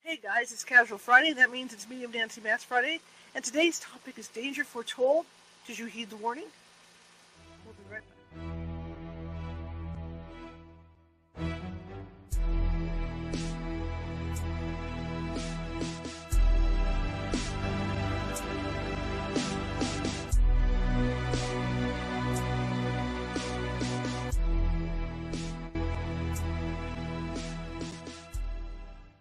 Hey guys, it's Casual Friday. That means it's Medium Nancy Matz Friday. And today's topic is danger foretold. Did you heed the warning? We'll be right back.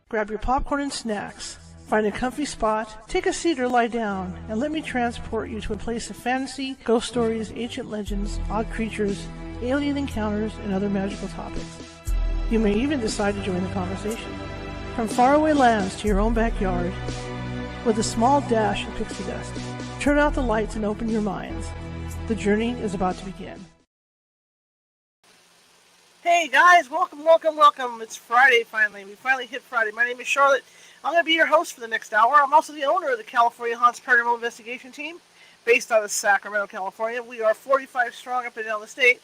Grab your popcorn and snacks. Find a comfy spot, take a seat or lie down, and let me transport you to a place of fantasy, ghost stories, ancient legends, odd creatures, alien encounters, and other magical topics. You may even decide to join the conversation. From faraway lands to your own backyard, with a small dash of pixie dust, turn out the lights and open your minds. The journey is about to begin. Hey guys, welcome. It's Friday finally. We finally hit Friday. My name is Charlotte. I'm going to be your host for the next hour. I'm also the owner of the California Haunts Paranormal Investigation Team, based out of Sacramento, California. We are 45 strong up and down the state,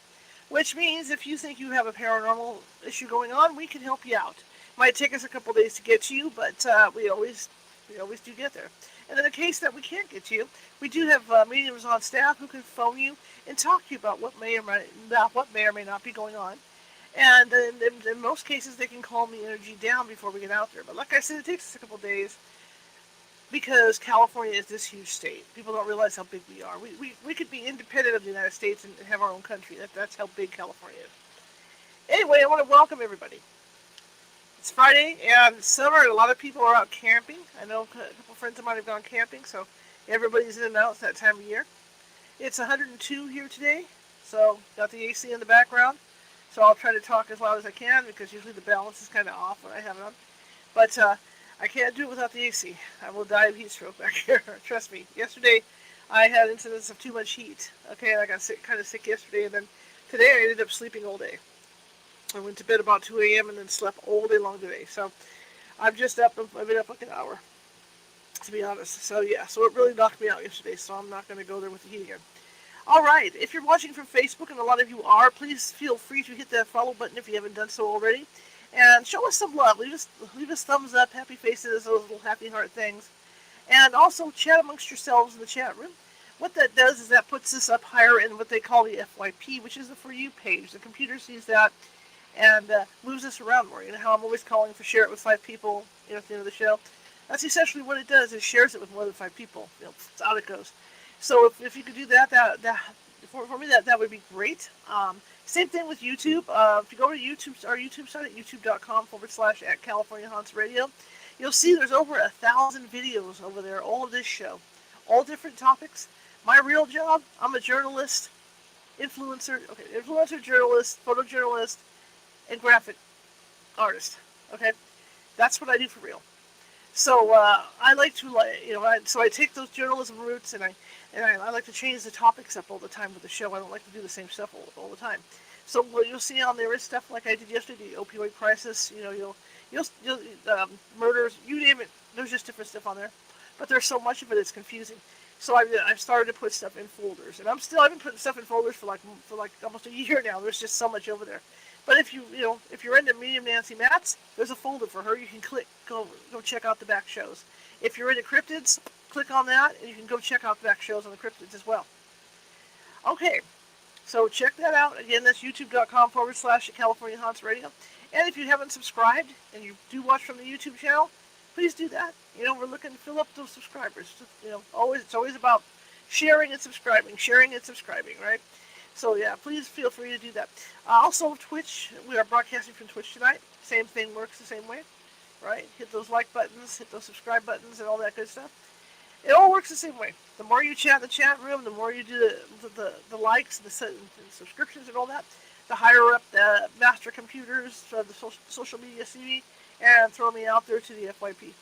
which means if you think you have a paranormal issue going on, we can help you out. It might take us a couple days to get to you, but we always do get there. And in the case that we can't get to you, we do have mediums on staff who can phone you and talk to you about what may or may not be going on. And in most cases, they can calm the energy down before we get out there. But like I said, it takes us a couple days because California is this huge state. People don't realize how big we are. We could be independent of the United States and have our own country. That's how big California is. Anyway, I want to welcome everybody. It's Friday and summer, and a lot of people are out camping. I know a couple friends of mine have gone camping, so everybody's in and out. It's that time of year. It's 102 here today, so got the AC in the background. So I'll try to talk as loud as I can because usually the balance is kind of off when I have it on. But I can't do it without the AC. I will die of heat stroke back here. Trust me. Yesterday I had incidents of too much heat. Okay, I got kind of sick yesterday, and then today I ended up sleeping all day. I went to bed about 2 a.m. and then slept all day long today. So I'm just up. I've been up like an hour, to be honest. So yeah, so it really knocked me out yesterday. So I'm not going to go there with the heat again. Alright, if you're watching from Facebook, and a lot of you are, please feel free to hit that follow button if you haven't done so already. And show us some love. Leave us thumbs up, happy faces, those little happy heart things. And also chat amongst yourselves in the chat room. What that does is that puts us up higher in what they call the FYP, which is the For You page. The computer sees that and moves us around more. You know how I'm always calling for share it with 5 people at the end of the show? That's essentially what it does. It shares it with more than 5 people. That's how it goes. So if you could do that for me, that would be great. Same thing with YouTube. If you go to YouTube, our YouTube site at youtube.com/@California Haunts Radio, you'll see there's over 1,000 videos over there, all of this show, all different topics. My real job, I'm a journalist, influencer, journalist, photojournalist, and graphic artist. Okay, that's what I do for real. So I like to, so I take those journalism roots and I like to change the topics up all the time with the show. I don't like to do the same stuff all the time. So what you'll see on there is stuff like I did yesterday, the opioid crisis. You'll murders, you name it. There's just different stuff on there, but there's so much of it it's confusing. So I've started to put stuff in folders, and I've been putting stuff in folders for like almost a year now. There's just so much over there. But if you're into Medium Nancy Matz, there's a folder for her. You can go check out the back shows. If you're into cryptids, click on that, and you can go check out the back shows on the cryptids as well. Okay, so check that out. Again, that's youtube.com/California Haunts Radio. And if you haven't subscribed, and you do watch from the YouTube channel, please do that. We're looking to fill up those subscribers. It's always about sharing and subscribing, right? So yeah, please feel free to do that. Also, Twitch, we are broadcasting from Twitch tonight. Same thing works the same way, right? Hit those like buttons, hit those subscribe buttons, and all that good stuff. It all works the same way. The more you chat in the chat room, the more you do the likes, the subscriptions, and all that, the higher up the master computers, the social media see me, and throw me out there to the FYP.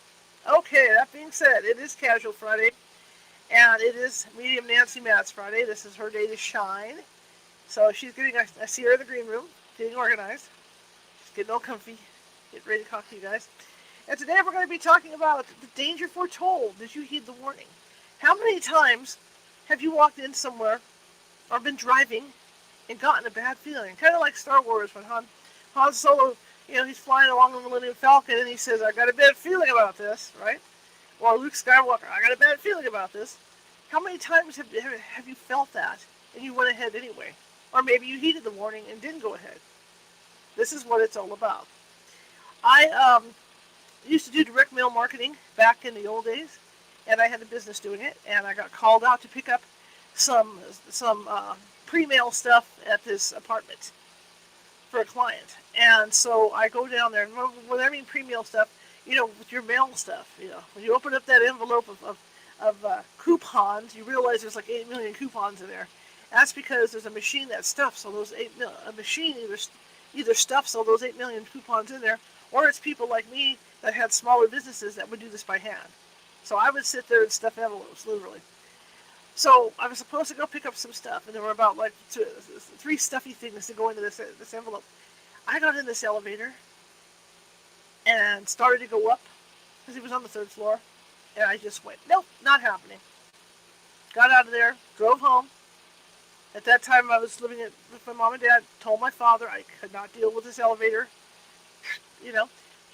Okay, that being said, it is Casual Friday, and it is Medium Nancy Matz Friday. This is her day to shine. So she's I see her in the green room, getting organized. She's getting all comfy, getting ready to talk to you guys. And today we're going to be talking about the danger foretold. Did you heed the warning? How many times have you walked in somewhere or been driving and gotten a bad feeling? Kind of like Star Wars when Han Solo He's flying along the Millennium Falcon, and he says, "I got a bad feeling about this," right? Or Luke Skywalker, "I got a bad feeling about this." How many times have you felt that, and you went ahead anyway? Or maybe you heeded the warning and didn't go ahead. This is what it's all about. I used to do direct mail marketing back in the old days, and I had a business doing it, and I got called out to pick up some pre-mail stuff at this apartment for a client. And so I go down there, and when I mean pre-mail stuff, with your mail stuff, when you open up that envelope of coupons, you realize there's like 8 million coupons in there. That's because there's a machine that stuffs all those 8 million. A machine either stuffs all those 8 million coupons in there, or it's people like me that had smaller businesses that would do this by hand. So I would sit there and stuff envelopes, literally. So I was supposed to go pick up some stuff, and there were about like 3 stuffy things to go into this envelope. I got in this elevator and started to go up because it was on the 3rd floor, and I just went, nope, not happening. Got out of there, drove home. At that time, I was living with my mom and dad. Told my father I could not deal with this elevator.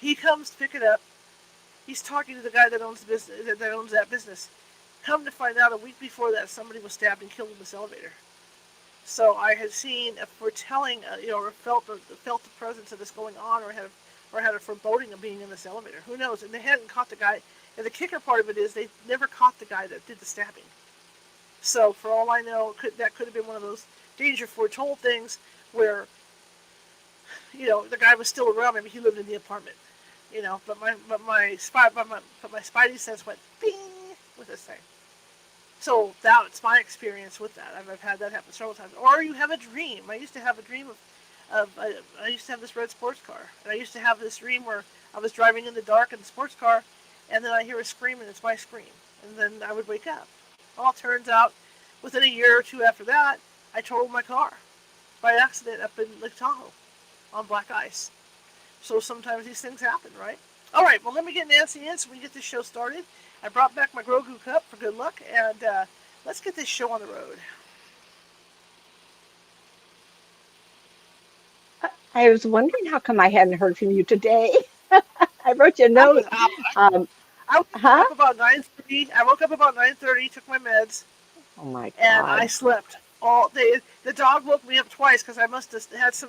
He comes to pick it up. He's talking to the guy that owns the business, that owns that business. Come to find out, a week before that, somebody was stabbed and killed in this elevator. So I had seen a foretelling, or felt the presence of this going on, or had a foreboding of being in this elevator. Who knows? And they hadn't caught the guy. And the kicker part of it is they never caught the guy that did the stabbing. So for all I know, that could have been one of those danger foretold things where, the guy was still around. Maybe he lived in the apartment. But my spidey sense went bing with this thing. So that's my experience with that. I've had that happen several times. Or you have a dream. I used to have a dream I used to have this red sports car, and I used to have this dream where I was driving in the dark in the sports car, and then I hear a scream, and it's my scream, and then I would wake up. Well, it turns out, within a year or two after that, I totaled my car by accident up in Lake Tahoe on black ice. So sometimes these things happen, right? All right, well, let me get Nancy in so we can get this show started. I brought back my Grogu cup for good luck, and let's get this show on the road. I was wondering how come I hadn't heard from you today. I wrote you a I was note. up. Um, I woke huh? up about 9:30. I woke up about 9:30, took my meds, Oh my and I God. slept all day. The dog woke me up twice because I must have had some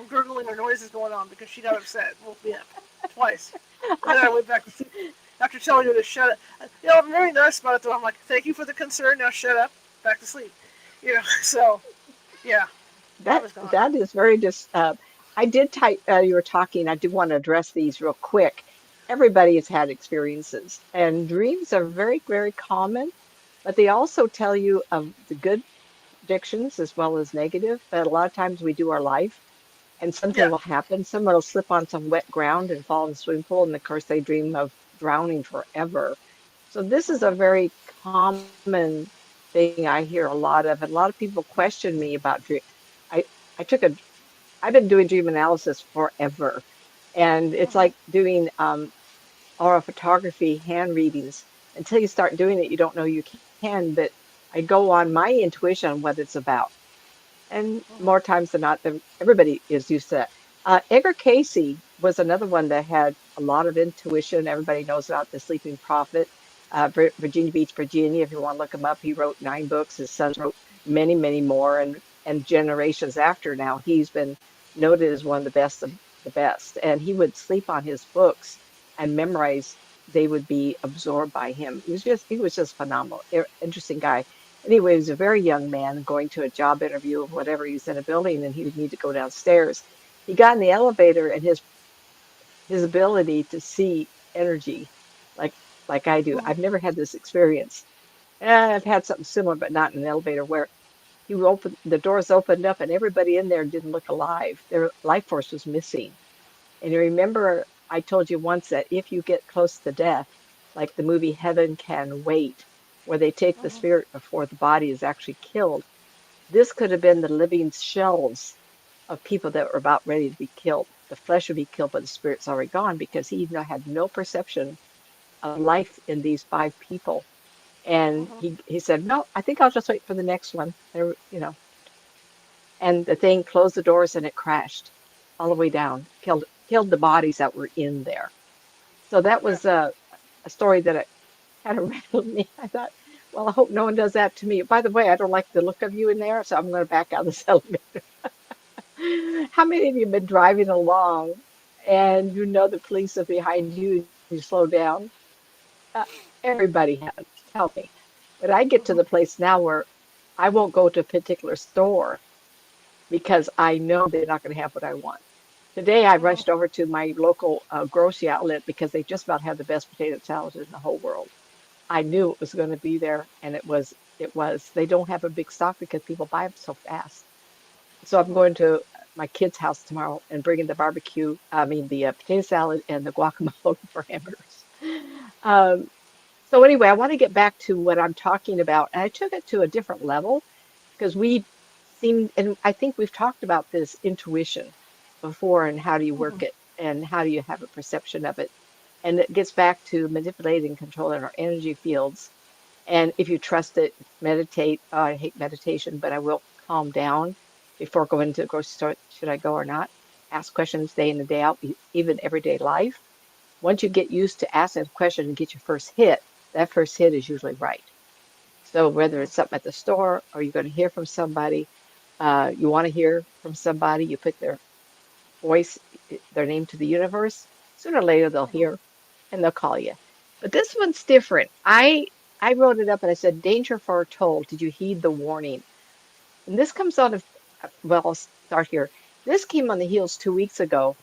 gurgling or noises going on because she got upset. Woke me up twice. And then I went back to sleep after telling her to shut up. I'm very nice about it though. I'm like, thank you for the concern. Now shut up. Back to sleep. So yeah, I That was gone. that is very I did type you were talking. I do want to address these real quick. Everybody has had experiences, and dreams are very, very common, but they also tell you of the good predictions as well as negative. But a lot of times we do our life, and something Yeah. will happen. Someone will slip on some wet ground and fall in the swimming pool, and of course they dream of drowning forever. So this is a Mhm. very common thing I hear a lot of, and a lot of people question me about dream. I I took a I've been doing dream analysis forever, and it's Mhm. like doing oral photography hand readings. Until you start doing it, you don't know you can, but I go on my intuition what it's about. And Mhm. more times than not, everybody is used to that. Edgar Casey was another one that had a lot of intuition. Everybody knows about the Sleeping Prophet. Virginia Beach, Virginia. If you want to look him up, he wrote 9 books. His sons wrote many, many more, and generations after now, he's been noted as one of the best of the best. And he would sleep on his books and memorize. They would be absorbed by him. He was just phenomenal. Interesting guy. Anyway, he was a very young man going to a job interview or whatever. He was in a building and he would need to go downstairs. He got in the elevator and his ability to see energy like like I do. Mhm. I've never had this experience. I've had something similar, but not in an elevator where the doors opened up and everybody in there didn't look alive. Their life force was missing. And you remember I told you once that if you get close to death, like the movie Heaven Can Wait, where they take the Mhm. spirit before the body is actually killed, this could have been the living shells of people that were about ready to be killed. The flesh would be killed, but the spirit's already gone because had no perception of life in these 5 people. And Mhm. he said, "No, I think I'll just wait for the next one." And the thing closed the doors and it crashed all the way down, killed the bodies that were in there. So that Okay. was a story that kind of rattled me. I thought, well, I hope no one does that to me. By the way, I don't like the look of you in there, so I'm going to back out of this elevator. How many of you have been driving along and you know the police are behind you and you slow down? Uh, everybody has. Tell me. But I get to Mhm. the place now where I won't go to a particular store because I know they're not going to have what I want. Today, I Mhm. rushed over to my local grocery outlet because they just about have the best potato salad in the whole world. I knew it was going to be there, and it was. They don't have a big stock because people buy them so fast. So I'm Mhm. going to my kid's house tomorrow and bringing the barbecue, I mean the potato salad and the guacamole for hamburgers. Um, so anyway, I want to get back to what I'm talking about, and I took it to a different level because we seem, and I think we've talked about this intuition before, and how do you work Mhm. it, and how do you have a perception of it, and it gets back to manipulating, controlling our energy fields. And if you trust it, meditate. I hate meditation, but I will calm down before going to the grocery store. Should I go or not? Ask questions day in and day out, even everyday life. Once you get used to asking a question and get your first hit, that first hit is usually right. So whether it's something at the store or you're going to hear from somebody, you want to hear from somebody, you put their voice, their name to the universe. Sooner or later they'll Mhm. hear and they'll call you. But this one's different. I wrote it up and I said, "Danger foretold. Did you heed the warning?" And this comes out of, well, I'll start here. This came on the heels 2 weeks ago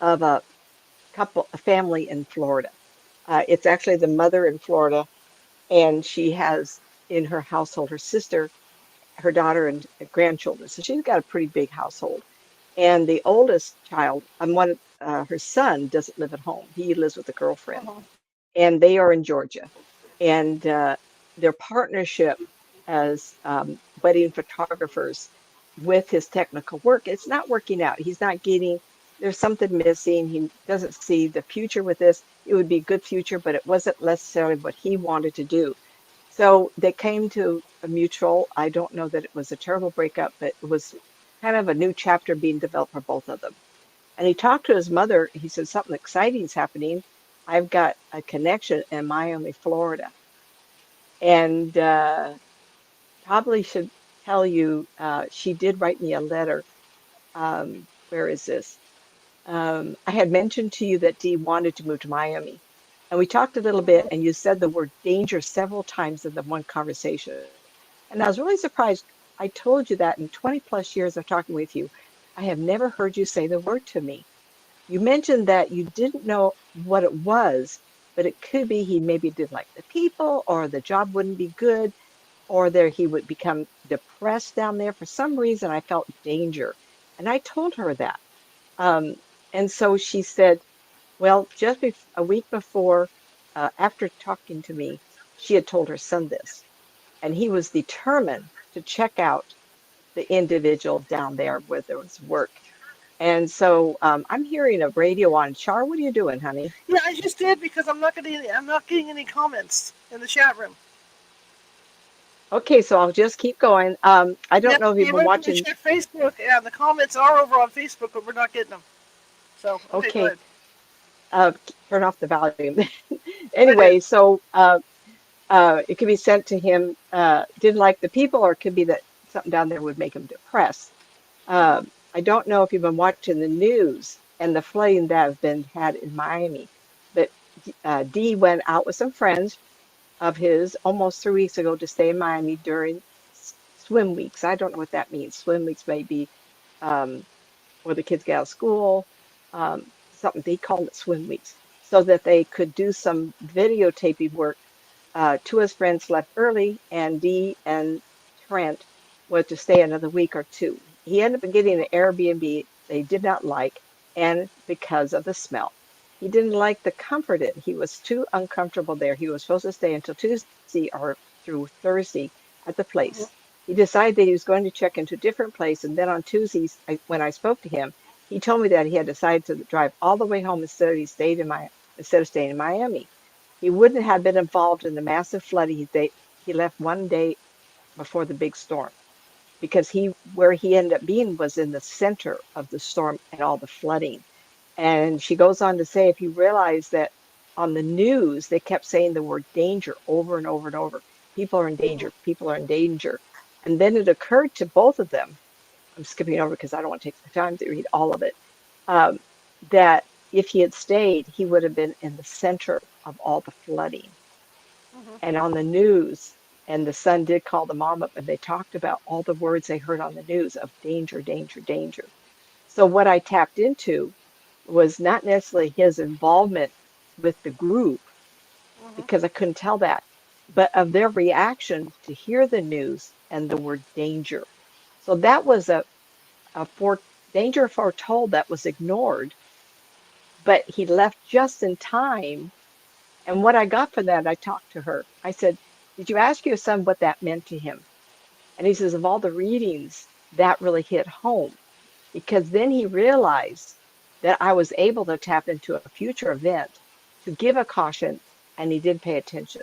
of a family in Florida. It's actually the mother in Florida, and she has in her household her sister, her daughter, and grandchildren. So she's got a pretty big household. And the oldest child, her son doesn't live at home. He lives with a girlfriend, Mhm. and they are in Georgia. And their partnership as wedding photographers with his technical work, it's not working out. He's not getting, there's something missing. He doesn't see the future with this. It would be a good future, but it wasn't necessarily what he wanted to do. So they came to a mutual. I don't know that it was a terrible breakup, but it was kind of a new chapter being developed for both of them. And he talked to his mother. He said, something exciting is happening. I've got a connection in Miami, Florida. And probably should tell you, she did write me a letter. Where is this? I had mentioned to you that Dee wanted to move to Miami. And we talked a little bit, and you said the word danger several times in the one conversation. And I was really surprised. I told you that in 20 plus years of talking with you, I have never heard you say the word to me. You mentioned that you didn't know what it was, but it could be he maybe didn't like the people, or the job wouldn't be good, or there he would become depressed down there. For some reason, I felt danger. And I told her that. Um, and so she said, well, a week before, after talking to me, she had told her son this, and he was determined to check out the individual down there where there was work. And so I'm hearing a radio on. Char, what are you doing, honey? Yeah, I just did because I'm not getting any comments in the chat room. Okay, so I'll just keep going. I don't Yep, know if you've you been went to watching. check Facebook. Yeah, the comments are over on Facebook, but we're not getting them. So, okay, go Okay, ahead. turn off the volume. I Anyway, did. so it could be sent to him, didn't like the people, or it could be that something down there would make him depressed. Mhm. I don't know if you've been watching the news and the flooding that have been had in Miami, but Dee went out with some friends of his almost 3 weeks ago to stay in Miami during swim weeks. I don't know what that means. Swim weeks may be um, where the kids get out of school, something they called it swim weeks, so that they could do some videotaping work. Two of his friends left early, and Dee and Trent were to stay another week or two. He ended up getting an Airbnb they did not like, and because of the smell. He didn't like the comfort in. He was too uncomfortable there. He was supposed to stay until Tuesday or through Thursday at the place. Mhm. He decided that he was going to check into a different place, and then on Tuesdays, when I spoke to him, he told me that he had decided to drive all the way home instead of staying in Miami. He wouldn't have been involved in the massive flooding. He left one day before the big storm. because where he ended up being was in the center of the storm and all the flooding. And she goes on to say, if you realize that on the news, they kept saying the word danger over and over and over. People are in danger. People are in danger. And then it occurred to both of them. I'm skipping over because I don't want to take the time to read all of it. Um, that if he had stayed, he would have been in the center of all the flooding and on the news. And the son did call the mom up and they talked about all the words they heard on the news of danger, danger, danger. So what I tapped into was not necessarily his involvement with the group, because I couldn't tell that, but of their reaction to hear the news and the word danger. So that was a danger foretold that was ignored, but he left just in time. And what I got from that, I talked to her. I said, did you ask your son what that meant to him? And he says, of all the readings, that really hit home, because then he realized that I was able to tap into a future event to give a caution, and he did pay attention.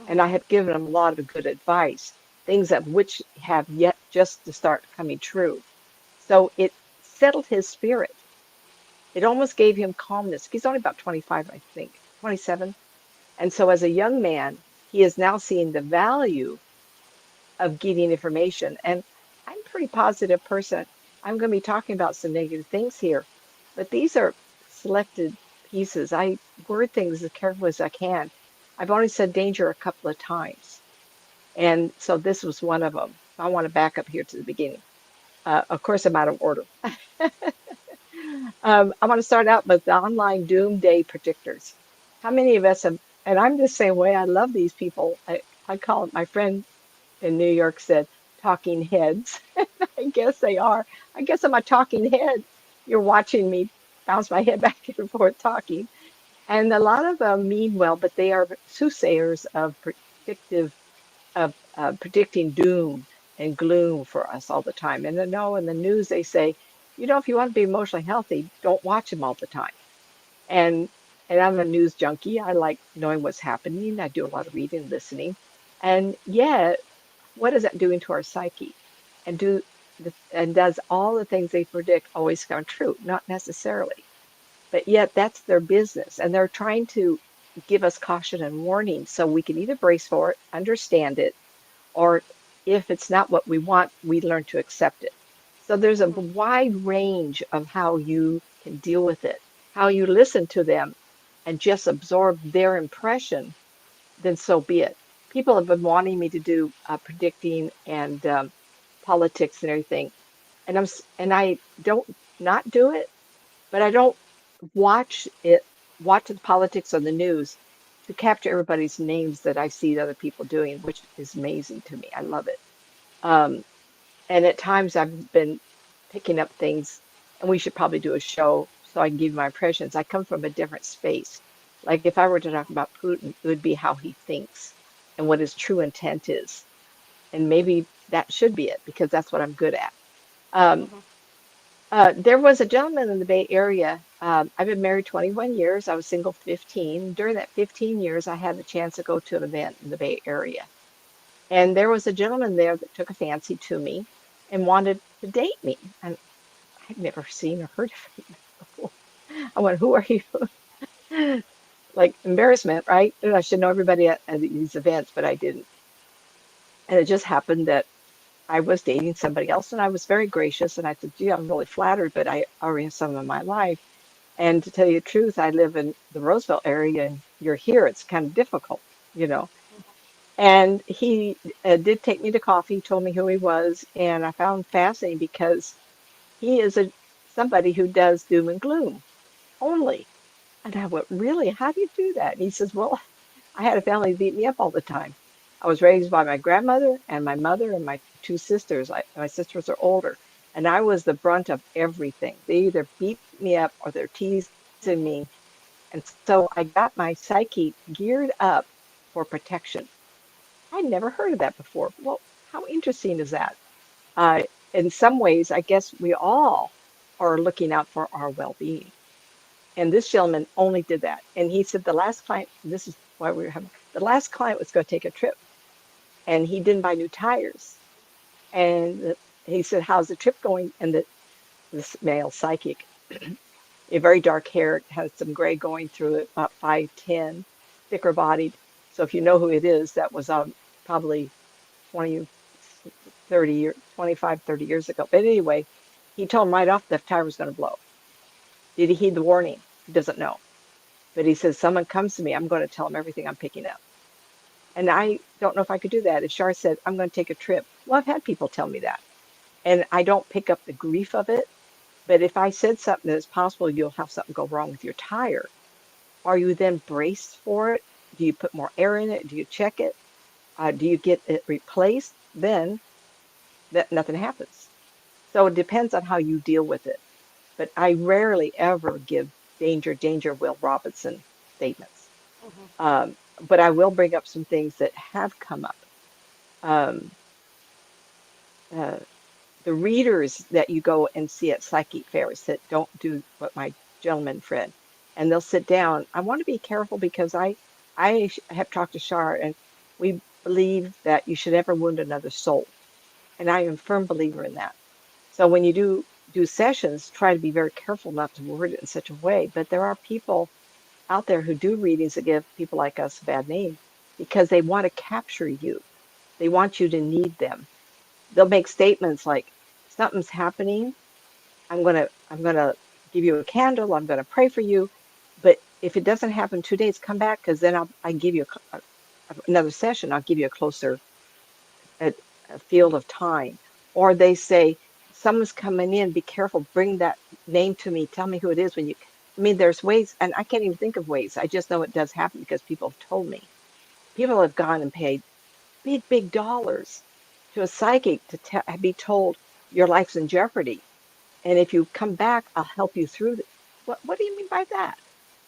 And I have given him a lot of good advice, things of which have yet just to start coming true. So it settled his spirit. It almost gave him calmness. He's only about 25, I think, 27. And so as a young man, he is now seeing the value of getting information. And I'm a pretty positive person. I'm going to be talking about some negative things here, but these are selected pieces. I word things as carefully as I can. I've only said danger a couple of times. And so this was one of them. I want to back up here to the beginning. Of course, I'm out of order. I want to start out with the online doomsday predictors. How many of us have, and I'm the same way, I love these people. I call it, my friend in New York said, talking heads. I guess they are. I guess I'm a talking head. You're watching me bounce my head back and forth talking. And a lot of them mean well, but they are soothsayers of predicting doom and gloom for us all the time. And I know in the news they say, if you want to be emotionally healthy, don't watch them all the time. And and I'm a news junkie. I like knowing what's happening. I do a lot of reading, listening. And yet, what is that doing to our psyche? And does all the things they predict always come true? Not necessarily. But yet that's their business. And they're trying to give us caution and warning so we can either brace for it, understand it, or if it's not what we want, we learn to accept it. So there's a wide range of how you can deal with it, how you listen to them and just absorb their impression, then so be it. People have been wanting me to do predicting and politics and everything, and and I don't not do it, but I don't watch the politics on the news to capture everybody's names that I see other people doing, which is amazing to me. I love it. Um, and at times I've been picking up things, and we should probably do a show so I can give you my impressions. I come from a different space. Like if I were to talk about Putin, it would be how he thinks and what his true intent is. And maybe that should be it because that's what I'm good at. Um, there was a gentleman in the Bay Area. I've been married 21 years. I was single 15. During that 15 years, I had the chance to go to an event in the Bay Area. And there was a gentleman there that took a fancy to me and wanted to date me. And I'd never seen or heard of him before. I went, who are you? Like embarrassment, right? And I should know everybody at these events, but I didn't. And it just happened that I was dating somebody else and I was very gracious. And I said, gee, I'm really flattered, but I already have some in my life. And to tell you the truth, I live in the Roseville area and you're here. It's kind of difficult, you know. And he did take me to coffee, told me who he was, and I found fascinating because he is somebody who does doom and gloom only. And I went, really? How do you do that? And he says, well, I had a family beat me up all the time. I was raised by my grandmother and my mother and my two sisters. My sisters are older, and I was the brunt of everything. They either beat me up or they're teasing me. And so I got my psyche geared up for protection. I'd never heard of that before. Well, how interesting is that? Uh, in some ways, I guess we all are looking out for our well-being. And this gentleman only did that. And he said the last client, this is why we were having, the last client was going to take a trip and he didn't buy new tires. And he said, "How's the trip going?" And this male psychic, a very dark hair, has some gray going through it, about 5'10", thicker bodied. So if you know who it is, that was probably 20, 30 years, 25, 30 years ago. But anyway, he told him right off the tire was going to blow. Did he heed the warning? He doesn't know. But he says, someone comes to me, I'm going to tell them everything I'm picking up. And I don't know if I could do that. If Shar said, I'm going to take a trip. Well, I've had people tell me that. And I don't pick up the grief of it. But if I said something that it's possible you'll have something go wrong with your tire, are you then braced for it? Do you put more air in it? Do you check it? Do you get it replaced? Then that nothing happens. So it depends on how you deal with it. But I rarely ever give danger, danger, Will Robinson statements. Hmm. But I will bring up some things that have come up. Um, uh, the readers that you go and see at psychic fairs that don't do what my gentleman friend, and they'll sit down. I want to be careful because I have talked to Shar, and we believe that you should never wound another soul, and I am a firm believer in that. So when you do sessions, try to be very careful not to word it in such a way. But there are people out there who do readings that give people like us a bad name because they want to capture you. They want you to need them. They'll make statements like, something's happening. I'm gonna give you a candle. I'm gonna pray for you. But if it doesn't happen 2 days, come back because then I can give you another session. I'll give you a closer a, a field of time. Or they say, someone's coming in, be careful, bring that name to me, tell me who it is when you. I mean, there's ways, and I can't even think of ways. I just know it does happen because people have told me. People have gone and paid big, big dollars to a psychic to be told your life's in jeopardy. And if you come back, I'll help you through it. What do you mean by that?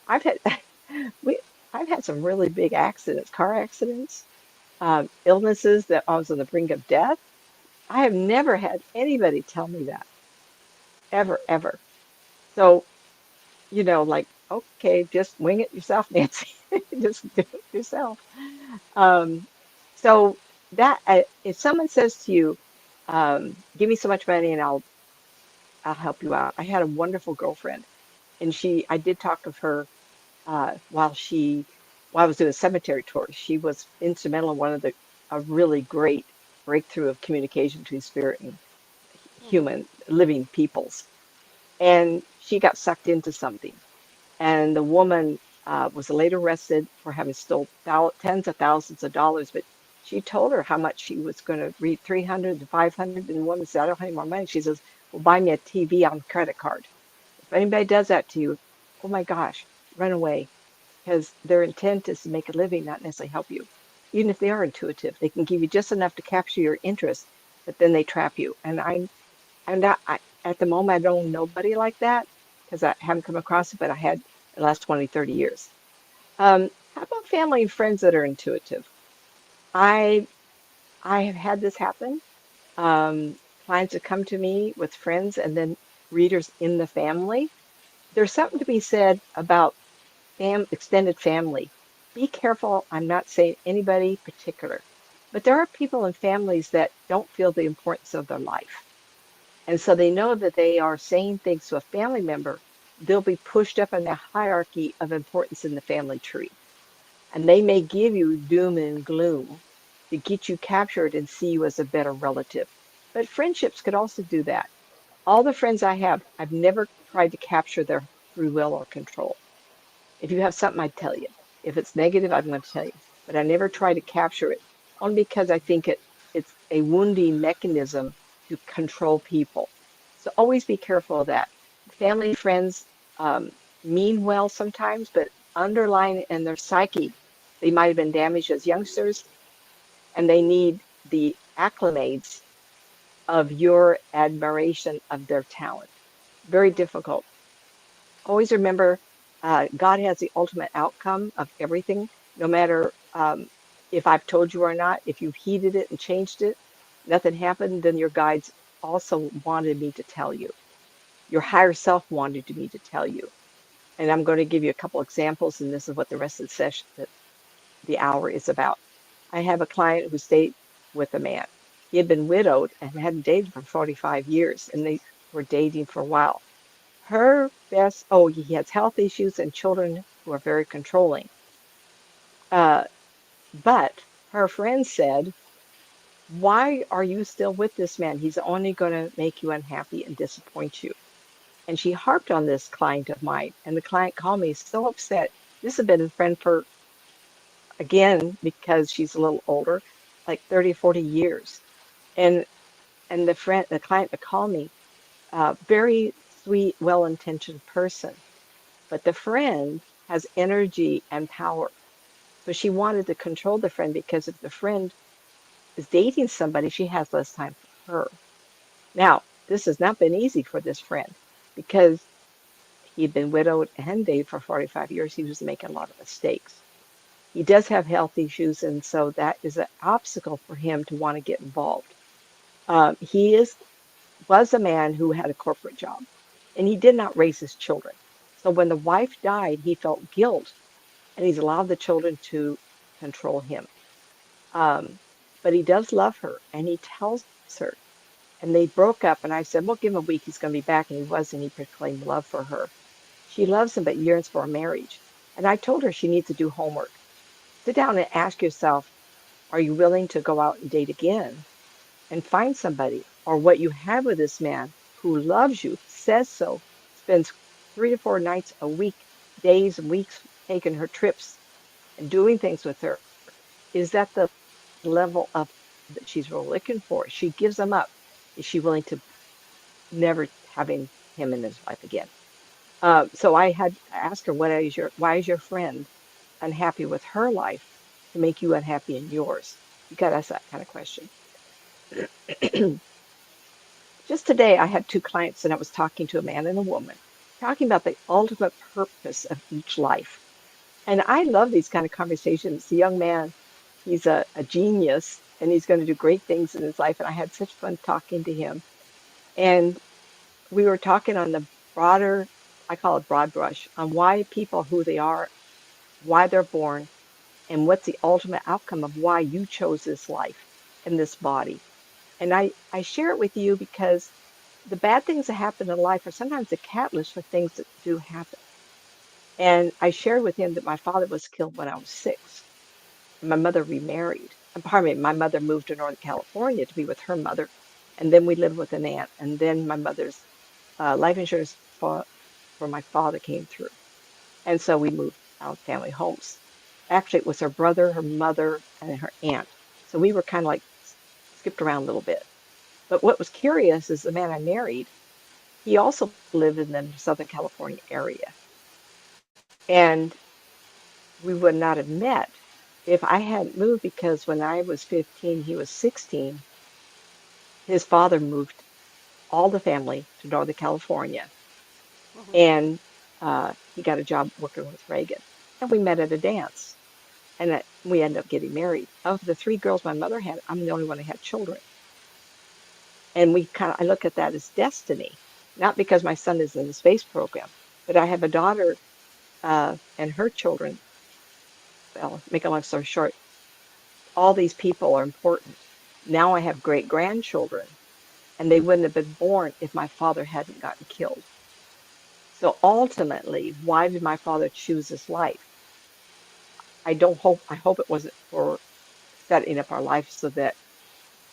I've had we I've had some really big accidents, car accidents, illnesses that I was on the brink of death. I have never had anybody tell me that, ever, ever. So, like, okay, just wing it yourself, Nancy. Just do it yourself. Um, so if someone says to you, give me so much money and I'll help you out. I had a wonderful girlfriend, and I did talk of her while I was doing a cemetery tour. She was instrumental in one of a really great breakthrough of communication between spirit and Hmm. human living peoples. And she got sucked into something. And the woman was later arrested for having stole tens of thousands of dollars. But she told her how much she was going to read, 300 to 500. And the woman said, I don't have any more money. She says, well, buy me a TV on credit card. If anybody does that to you, oh my gosh, run away because their intent is to make a living, not necessarily help you. Even if they are intuitive, they can give you just enough to capture your interest, but then they trap you. And I'm not, at the moment, I don't know nobody like that because I haven't come across it, but I had the last 20, 30 years. How about family and friends that are intuitive? I I have had this happen. Um, Clients that come to me with friends and then readers in the family. There's something to be said about extended family. Be careful. I'm not saying anybody particular, but there are people and families that don't feel the importance of their life. And so they know that they are saying things to a family member, they'll be pushed up in the hierarchy of importance in the family tree. And they may give you doom and gloom to get you captured and see you as a better relative. But friendships could also do that. All the friends I have, I've never tried to capture their free will or control. If you have something, I'd tell you. If it's negative, I'm going to tell you. But I never try to capture it, only because I think it's a wounding mechanism to control people. So always be careful of that. Family, friends um, mean well sometimes, but underlying in their psyche, they might have been damaged as youngsters, and they need the acclimates of your admiration of their talent. Very difficult. Always remember, God has the ultimate outcome of everything, no matter if I've told you or not. If you've heeded it and changed it, nothing happened, then your guides also wanted me to tell you. Your higher self wanted me to tell you. And I'm going to give you a couple examples, and this is what the rest of the session, the hour is about. I have a client who stayed with a man. He had been widowed and hadn't dated for 45 years, and they were dating for a while. He has health issues and children who are very controlling. Uh, but her friend said, "Why are you still with this man? He's only going to make you unhappy and disappoint you." And she harped on this client of mine, and the client called me so upset. This had been a friend for, again, because she's a little older, like 30, 40 years. And the client that called me, very sweet, well-intentioned person, but the friend has energy and power. So she wanted to control the friend because if the friend is dating somebody, she has less time for her. Now, this has not been easy for this friend because he'd been widowed and dated for 45 years. He was making a lot of mistakes. He does have health issues, and so that is an obstacle for him to want to get involved. He was a man who had a corporate job, and he did not raise his children. So when the wife died, he felt guilt, and he's allowed the children to control him. Um, but he does love her, and he tells her. And they broke up, and I said, "We'll give him a week. He's going to be back." And he was, and he proclaimed love for her. She loves him, but yearns for a marriage. And I told her she needs to do homework. Sit down and ask yourself, are you willing to go out and date again and find somebody? Or what you have with this man who loves you, says so, spends 3 to 4 nights a week, days and weeks taking her trips and doing things with her. Is that the level of that she's really looking for? She gives him up. Is she willing to never having him in his life again? So I had asked her, why is your friend unhappy with her life to make you unhappy in yours? You got to ask that kind of question. Just today, I had two clients, and I was talking to a man and a woman, talking about the ultimate purpose of each life. And I love these kind of conversations. The young man, he's a genius, and he's going to do great things in his life. And I had such fun talking to him. And we were talking on the broader, I call it broad brush, on why people who they are, why they're born, and what's the ultimate outcome of why you chose this life and this body. And I share it with you because the bad things that happen in life are sometimes a catalyst for things that do happen. And I shared with him that my father was killed when I was 6. My mother remarried. Pardon me, my mother moved to Northern California to be with her mother. And then we lived with an aunt. And then my mother's life insurance for my father came through. And so we moved out family homes. Actually, it was her brother, her mother, and her aunt. So we were kind of like skipped around a little bit. But what was curious is the man I married, he also lived in the Southern California area. And we would not have met if I hadn't moved because when I was 15, he was 16. His father moved all the family to Northern California, Hmm. and he got a job working with Reagan. And we met at a dance, and we ended up getting married. Of the 3 girls my mother had, I'm the only one that had children. And I look at that as destiny, not because my son is in the space program, but I have a daughter and her children. Well, make a long story short, all these people are important. Now I have great grandchildren, and they wouldn't have been born if my father hadn't gotten killed. So ultimately, why did my father choose this life? I hope it wasn't for setting up our life so that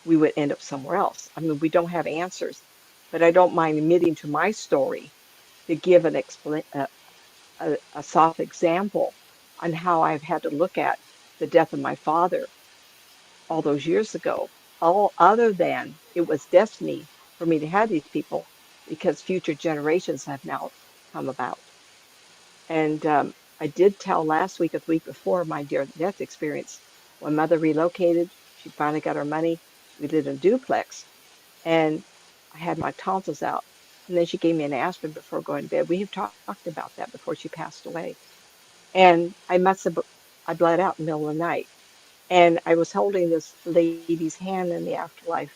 we would end up somewhere else. I mean, we don't have answers, but I don't mind admitting to my story to give a soft example on how I've had to look at the death of my father all those years ago, all other than it was destiny for me to have these people because future generations have now come about. And I did tell last week or the week before my near death experience. When mother relocated, she finally got her money. We lived in a duplex, and I had my tonsils out. And then she gave me an aspirin before going to bed. We have talked about that before she passed away. And I bled out in the middle of the night. And I was holding this lady's hand in the afterlife.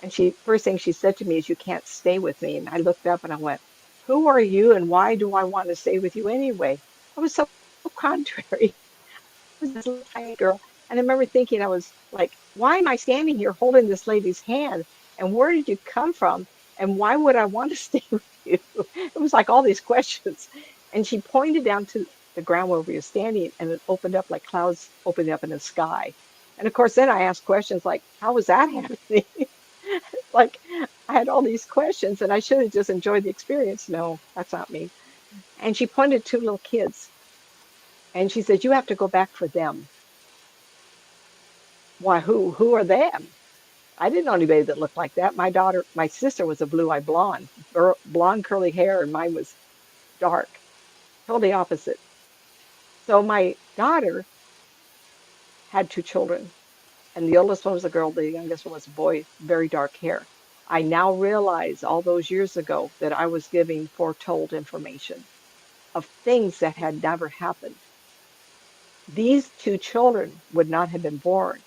And first thing she said to me is, "You can't stay with me." And I looked up and I went, "Who are you and why do I want to stay with you anyway?" I was so contrary. I was this little tiny girl. And I remember thinking, I was like, why am I standing here holding this lady's hand? And where did you come from? And why would I want to stay with you? It was like all these questions. And she pointed down to the ground where we were standing, and it opened up like clouds opening up in the sky. And of course, then I asked questions like, how was that happening? Like, I had all these questions, and I should have just enjoyed the experience. No, that's not me. And she pointed to little kids, and she said, you have to go back for them. Why, who are them? I didn't know anybody that looked like that. My sister was a blue-eyed blonde, blonde curly hair, and mine was dark, totally opposite. So my daughter had two children, and the oldest one was a girl, the youngest one was a boy, very dark hair. I now realize all those years ago that I was giving foretold information of things that had never happened. These two children would not have been born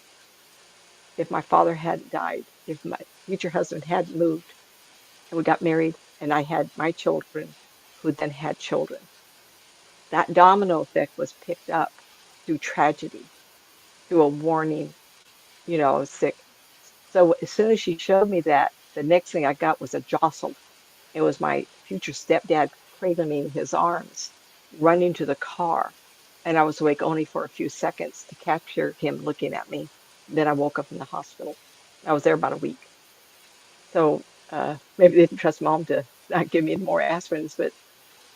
if my father hadn't died, if my future husband hadn't moved and we got married and I had my children who then had children. That domino effect was picked up through tragedy, through a warning, I was sick. So as soon as she showed me that, the next thing I got was a jostle. It was my future stepdad cradling me in his arms, running to the car. And I was awake only for a few seconds to capture him looking at me. Then I woke up in the hospital. I was there about a week. So maybe they didn't trust mom to not give me any more aspirins, but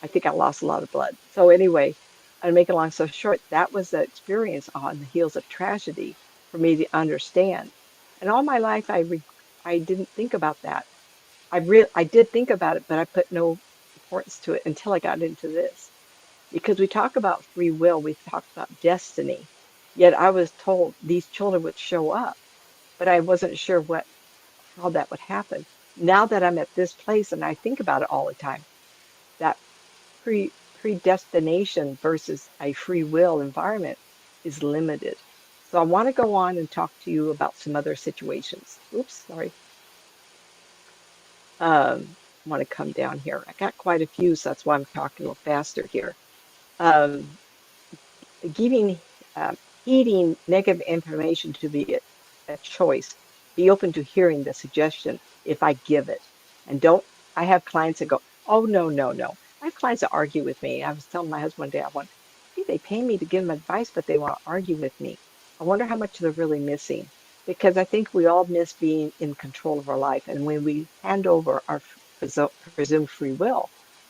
I think I lost a lot of blood. So anyway, and make a long story short, that was the experience on the heels of tragedy for me to understand. And all my life, I didn't think about that. I did think about it, but I put no importance to it until I got into this. Because we talk about free will, we talk about destiny. Yet I was told these children would show up, but I wasn't sure how that would happen. Now that I'm at this place and I think about it all the time, that predestination versus a free will environment is limited. So I want to go on and talk to you about some other situations. Oops, sorry. I want to come down here. I got quite a few, so that's why I'm talking a little faster here. Um, giving, heeding negative information to be a choice. Be open to hearing the suggestion if I give it. And don't, I have clients that go, oh, no, no, no. I have clients that argue with me. I was telling my husband one day, hey, they pay me to give them advice, but they want to argue with me. I wonder how much they're really missing. Because I think we all miss being in control of our life. And when we hand over our presumed free will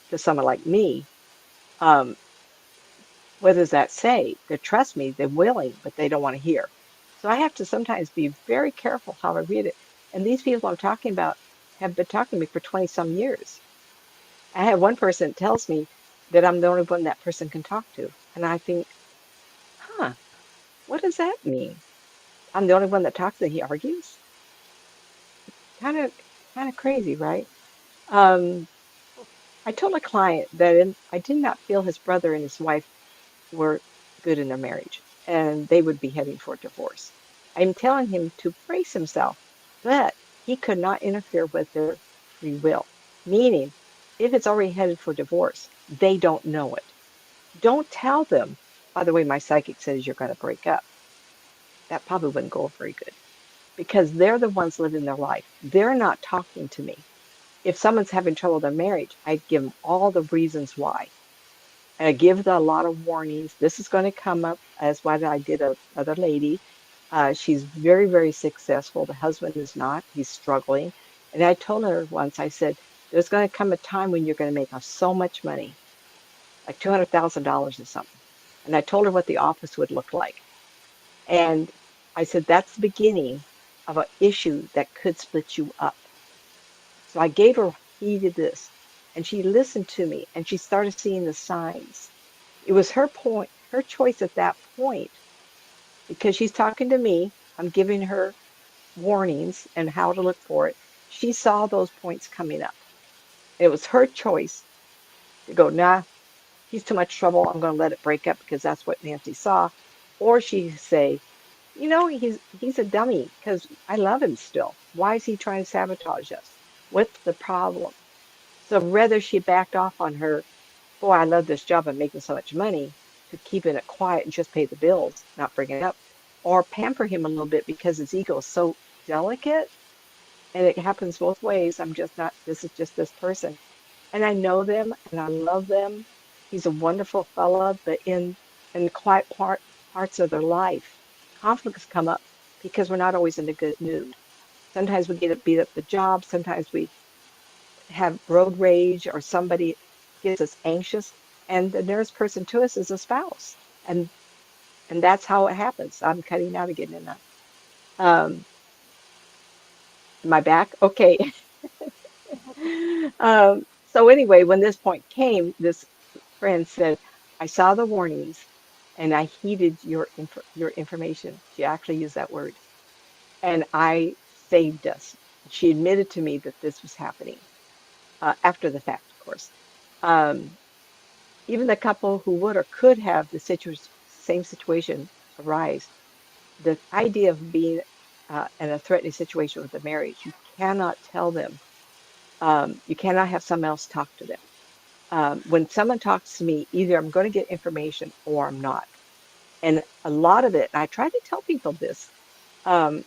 to someone like me, um, what does that say? They trust me, they're willing, but they don't want to hear. So I have to sometimes be very careful how I read it. And these people I'm talking about have been talking to me for 20 some years. I have one person that tells me that I'm the only one that person can talk to. And I think, huh, what does that mean? I'm the only one that talks to, he argues? Kind of kind of crazy, right? Um, I told a client that I did not feel his brother and his wife were good in their marriage and they would be heading for divorce. I'm telling him to brace himself, but he could not interfere with their free will, meaning if it's already headed for divorce, they don't know it. Don't tell them, by the way, my psychic says you're going to break up. That probably wouldn't go very good because they're the ones living their life. They're not talking to me. If someone's having trouble with their marriage, I give them all the reasons why. And I give a lot of warnings. This is going to come up as what I did a other lady. She's very, very successful. The husband is not. He's struggling. And I told her once, I said, there's going to come a time when you're going to make so much money, like $200,000 or something. And I told her what the office would look like. And I said, that's the beginning of an issue that could split you up. So I gave her heed to this. And she listened to me and she started seeing the signs. It was her point, her choice at that point, because she's talking to me. I'm giving her warnings and how to look for it. She saw those points coming up. It was her choice to go, nah, he's too much trouble. I'm going to let it break up because that's what Nancy saw. Or she say, he's a dummy because I love him still. Why is he trying to sabotage us? What's the problem? So rather she backed off on her, boy, I love this job. I'm making so much money to keeping it quiet and just pay the bills, not bring it up. or pamper him a little bit because his ego is so delicate, and it happens both ways. I'm just not, this is just this person. And I know them and I love them. He's a wonderful fella, but in the quiet parts of their life, conflicts come up because we're not always in a good mood. Sometimes we get beat up the job, sometimes we have road rage, or somebody gets us anxious, and the nearest person to us is a spouse. And and that's how it happens. I'm cutting out again, and am I back? Okay. So anyway, when this point came, this friend said, I saw the warnings and I heeded your information. She actually used that word. And I saved us. She admitted to me that this was happening after the fact, of course. Um, Even the couple who would or could have the same situation arise, the idea of being in a threatening situation with a marriage, you cannot tell them. You cannot have someone else talk to them. When someone talks to me, either I'm going to get information or I'm not. And a lot of it, and I try to tell people this, um,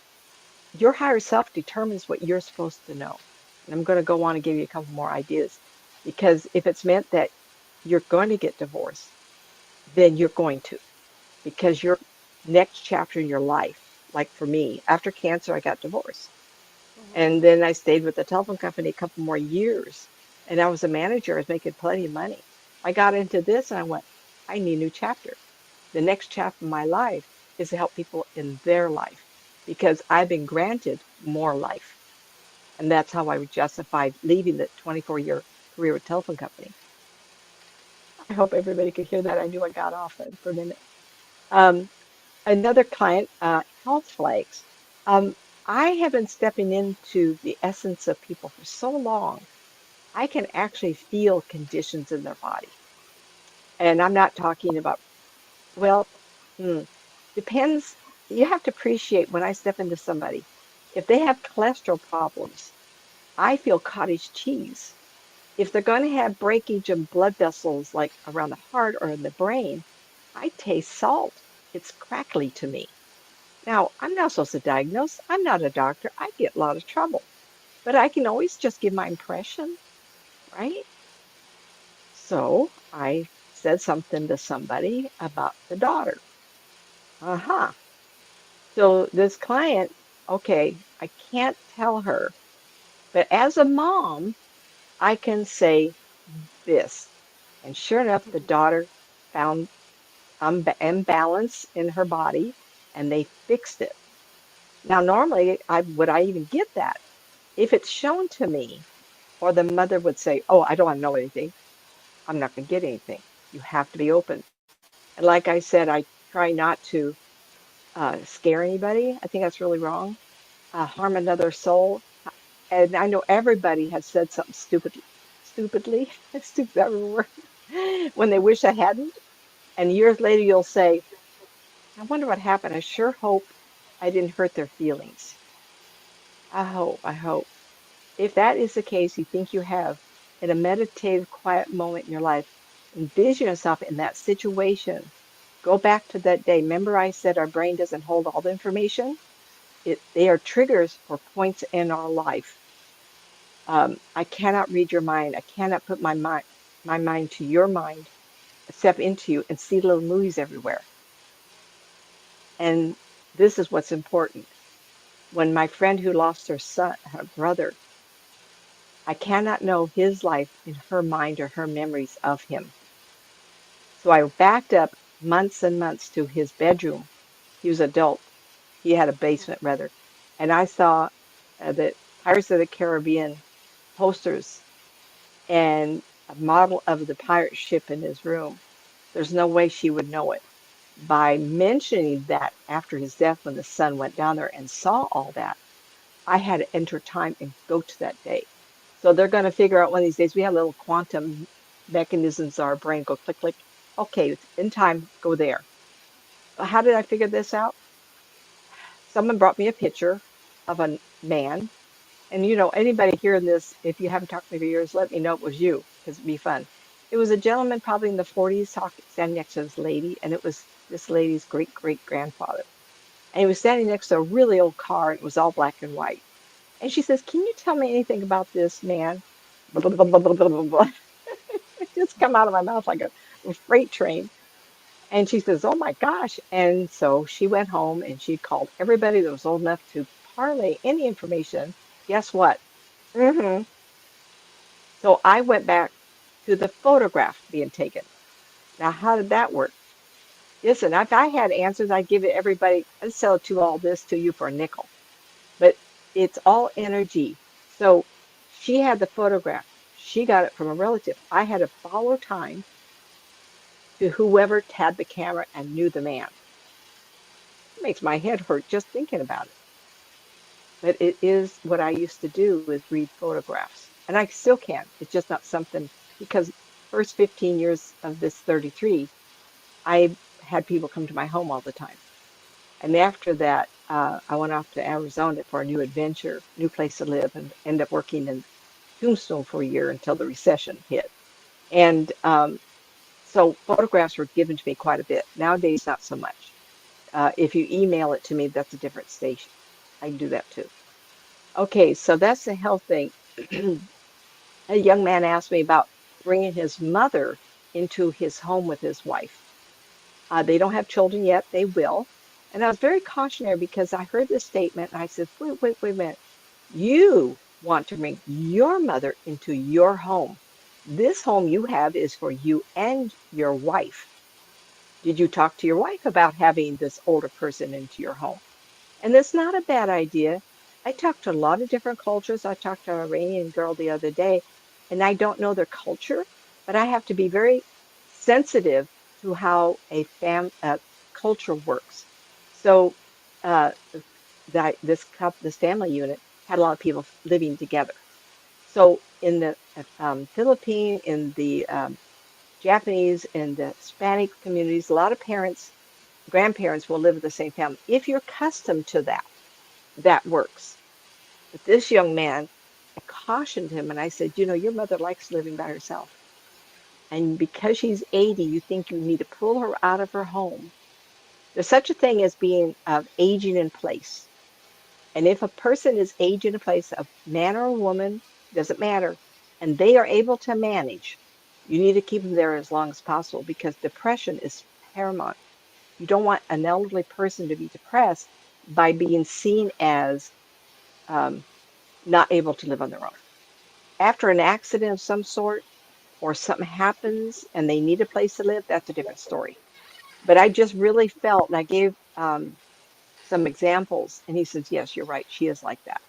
your higher self determines what you're supposed to know. And I'm going to go on and give you a couple more ideas. Because if it's meant that you're going to get divorced, then you're going to, because your next chapter in your life, like for me, after cancer, I got divorced. And then I stayed with the telephone company a couple more years. And I was a manager, I was making plenty of money. I got into this and I went, I need a new chapter. The next chapter of my life is to help people in their life because I've been granted more life. And that's how I justified leaving the 24-year career with telephone company. I hope everybody could hear that. I knew I got off it for a minute. Um, Another client, health flags. Um, I have been stepping into the essence of people for so long. I can actually feel conditions in their body. And I'm not talking about, well, hmm, depends. You have to appreciate when I step into somebody. If they have cholesterol problems, I feel cottage cheese. If they're going to have breakage of blood vessels like around the heart or in the brain, I taste salt. It's crackly to me. Now, I'm not supposed to diagnose. I'm not a doctor. I get a lot of trouble, but I can always just give my impression, right? So I said something to somebody about the daughter. Uh-huh. So this client, okay, I can't tell her, but as a mom, I can say this. And sure enough, the daughter found imbalance in her body and they fixed it. Now, normally, would I even get that? If it's shown to me, or the mother would say, oh, I don't want to know anything, I'm not going to get anything. You have to be open. And like I said, I try not to scare anybody. I think that's really wrong. Harm another soul. And I know everybody has said something stupidly, stupid that word, when they wish I hadn't. And years later, you'll say, I wonder what happened. I sure hope I didn't hurt their feelings. I hope. If that is the case, you think you have, in a meditative, quiet moment in your life, envision yourself in that situation. Go back to that day. Remember, I said our brain doesn't hold all the information? They are triggers for points in our life. I cannot read your mind. I cannot put my mind to your mind, step into you, and see little movies everywhere. And this is what's important. When my friend who lost her brother, I cannot know his life in her mind or her memories of him. So I backed up months and months to his bedroom. He was adult. He had a basement rather. And I saw the Pirates of the Caribbean posters and a model of the pirate ship in his room. There's no way she would know it. By mentioning that after his death, when the son went down there and saw all that, I had to enter time and go to that day. So they're going to figure out one of these days. We have little quantum mechanisms in our brain go click, click. Okay, it's in time, go there. How did I figure this out? Someone brought me a picture of a man. And anybody hearing this, if you haven't talked to me for years, let me know it was you, because it'd be fun. It was a gentleman probably in the 40s standing next to this lady, and it was this lady's great great grandfather. And he was standing next to a really old car. And it was all black and white. And she says, "Can you tell me anything about this man?" Blah, blah, blah, blah, blah, blah, blah. It just come out of my mouth like a freight train. And she says, "Oh my gosh." And so she went home and she called everybody that was old enough to parlay any information. Guess what? hmm So I went back to the photograph being taken. Now, how did that work? Listen, if I had answers, I'd give it everybody, I'd sell to all this to you for a nickel. But it's all energy. So she had the photograph. She got it from a relative. I had to follow time to whoever had the camera and knew the man. It makes my head hurt just thinking about it. But it is what I used to do is read photographs. And I still can. It's just not something because first 15 years of this 33, I had people come to my home all the time. And after that, I went off to Arizona for a new adventure, new place to live, and ended up working in Tombstone for a year until the recession hit. And so photographs were given to me quite a bit. Nowadays, not so much. If you email it to me, that's a different station. I can do that too. Okay, so that's the health thing. A young man asked me about bringing his mother into his home with his wife. They don't have children yet, they will. And I was very cautionary because I heard this statement and I said, wait, wait, wait a minute. You want to bring your mother into your home. This home you have is for you and your wife. Did you talk to your wife about having this older person into your home? And that's not a bad idea. I talked to a lot of different cultures. I talked to an Iranian girl the other day, and I don't know their culture, but I have to be very sensitive to how a culture works. So this family unit had a lot of people living together. So in the Philippine, in the Japanese, and the Hispanic communities, a lot of parents, grandparents will live with the same family. If you're accustomed to that, that works. But this young man, I cautioned him and I said, your mother likes living by herself. And because she's 80, you think you need to pull her out of her home. There's such a thing as being aging in place. And if a person is aging in place, a man or a woman, doesn't matter, and they are able to manage, you need to keep them there as long as possible because depression is paramount. You don't want an elderly person to be depressed by being seen as um, not able to live on their own. After an accident of some sort or something happens and they need a place to live, that's a different story. But I just really felt, and I gave some examples, and he says, "Yes, you're right. She is like that,"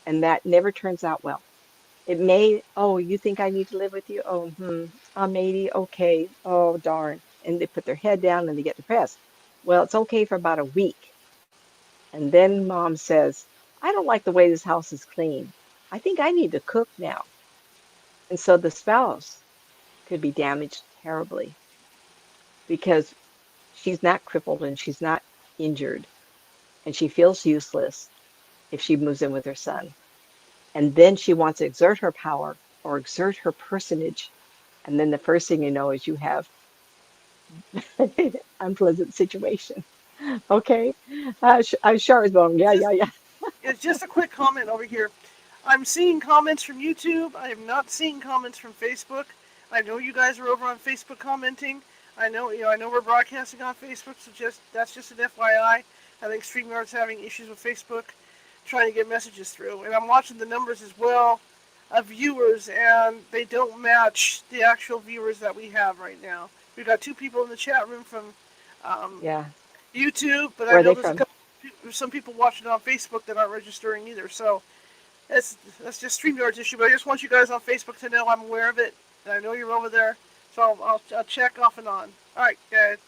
and that never turns out well. It may, "Oh, you think I need to live with you? Oh, I'm 80. Okay. Oh, darn." And they put their head down and they get depressed. Well, it's okay for about a week. And then mom says, "I don't like the way this house is clean. I think I need to cook now." And so the spouse could be damaged terribly because she's not crippled and she's not injured and she feels useless if she moves in with her son. And then she wants to exert her power or exert her personage. And then the first thing you know is you have an unpleasant situation. Okay. I'm sure as well. Yeah, Just yeah, yeah. it's just a quick comment over here. I'm seeing comments from YouTube. I am not seeing comments from Facebook. I know you guys are over on Facebook commenting. I know we're broadcasting on Facebook, so that's just an FYI. I think StreamYard's having issues with Facebook trying to get messages through. And I'm watching the numbers as well of viewers, and they don't match the actual viewers that we have right now. We've got two people in the chat room from um, Yeah. YouTube, but I Where are know they there's from? some people watching on Facebook that aren't registering either. So that's just StreamYard's issue. But I just want you guys on Facebook to know I'm aware of it, and I know you're over there. So I'll check off and on. All right, guys,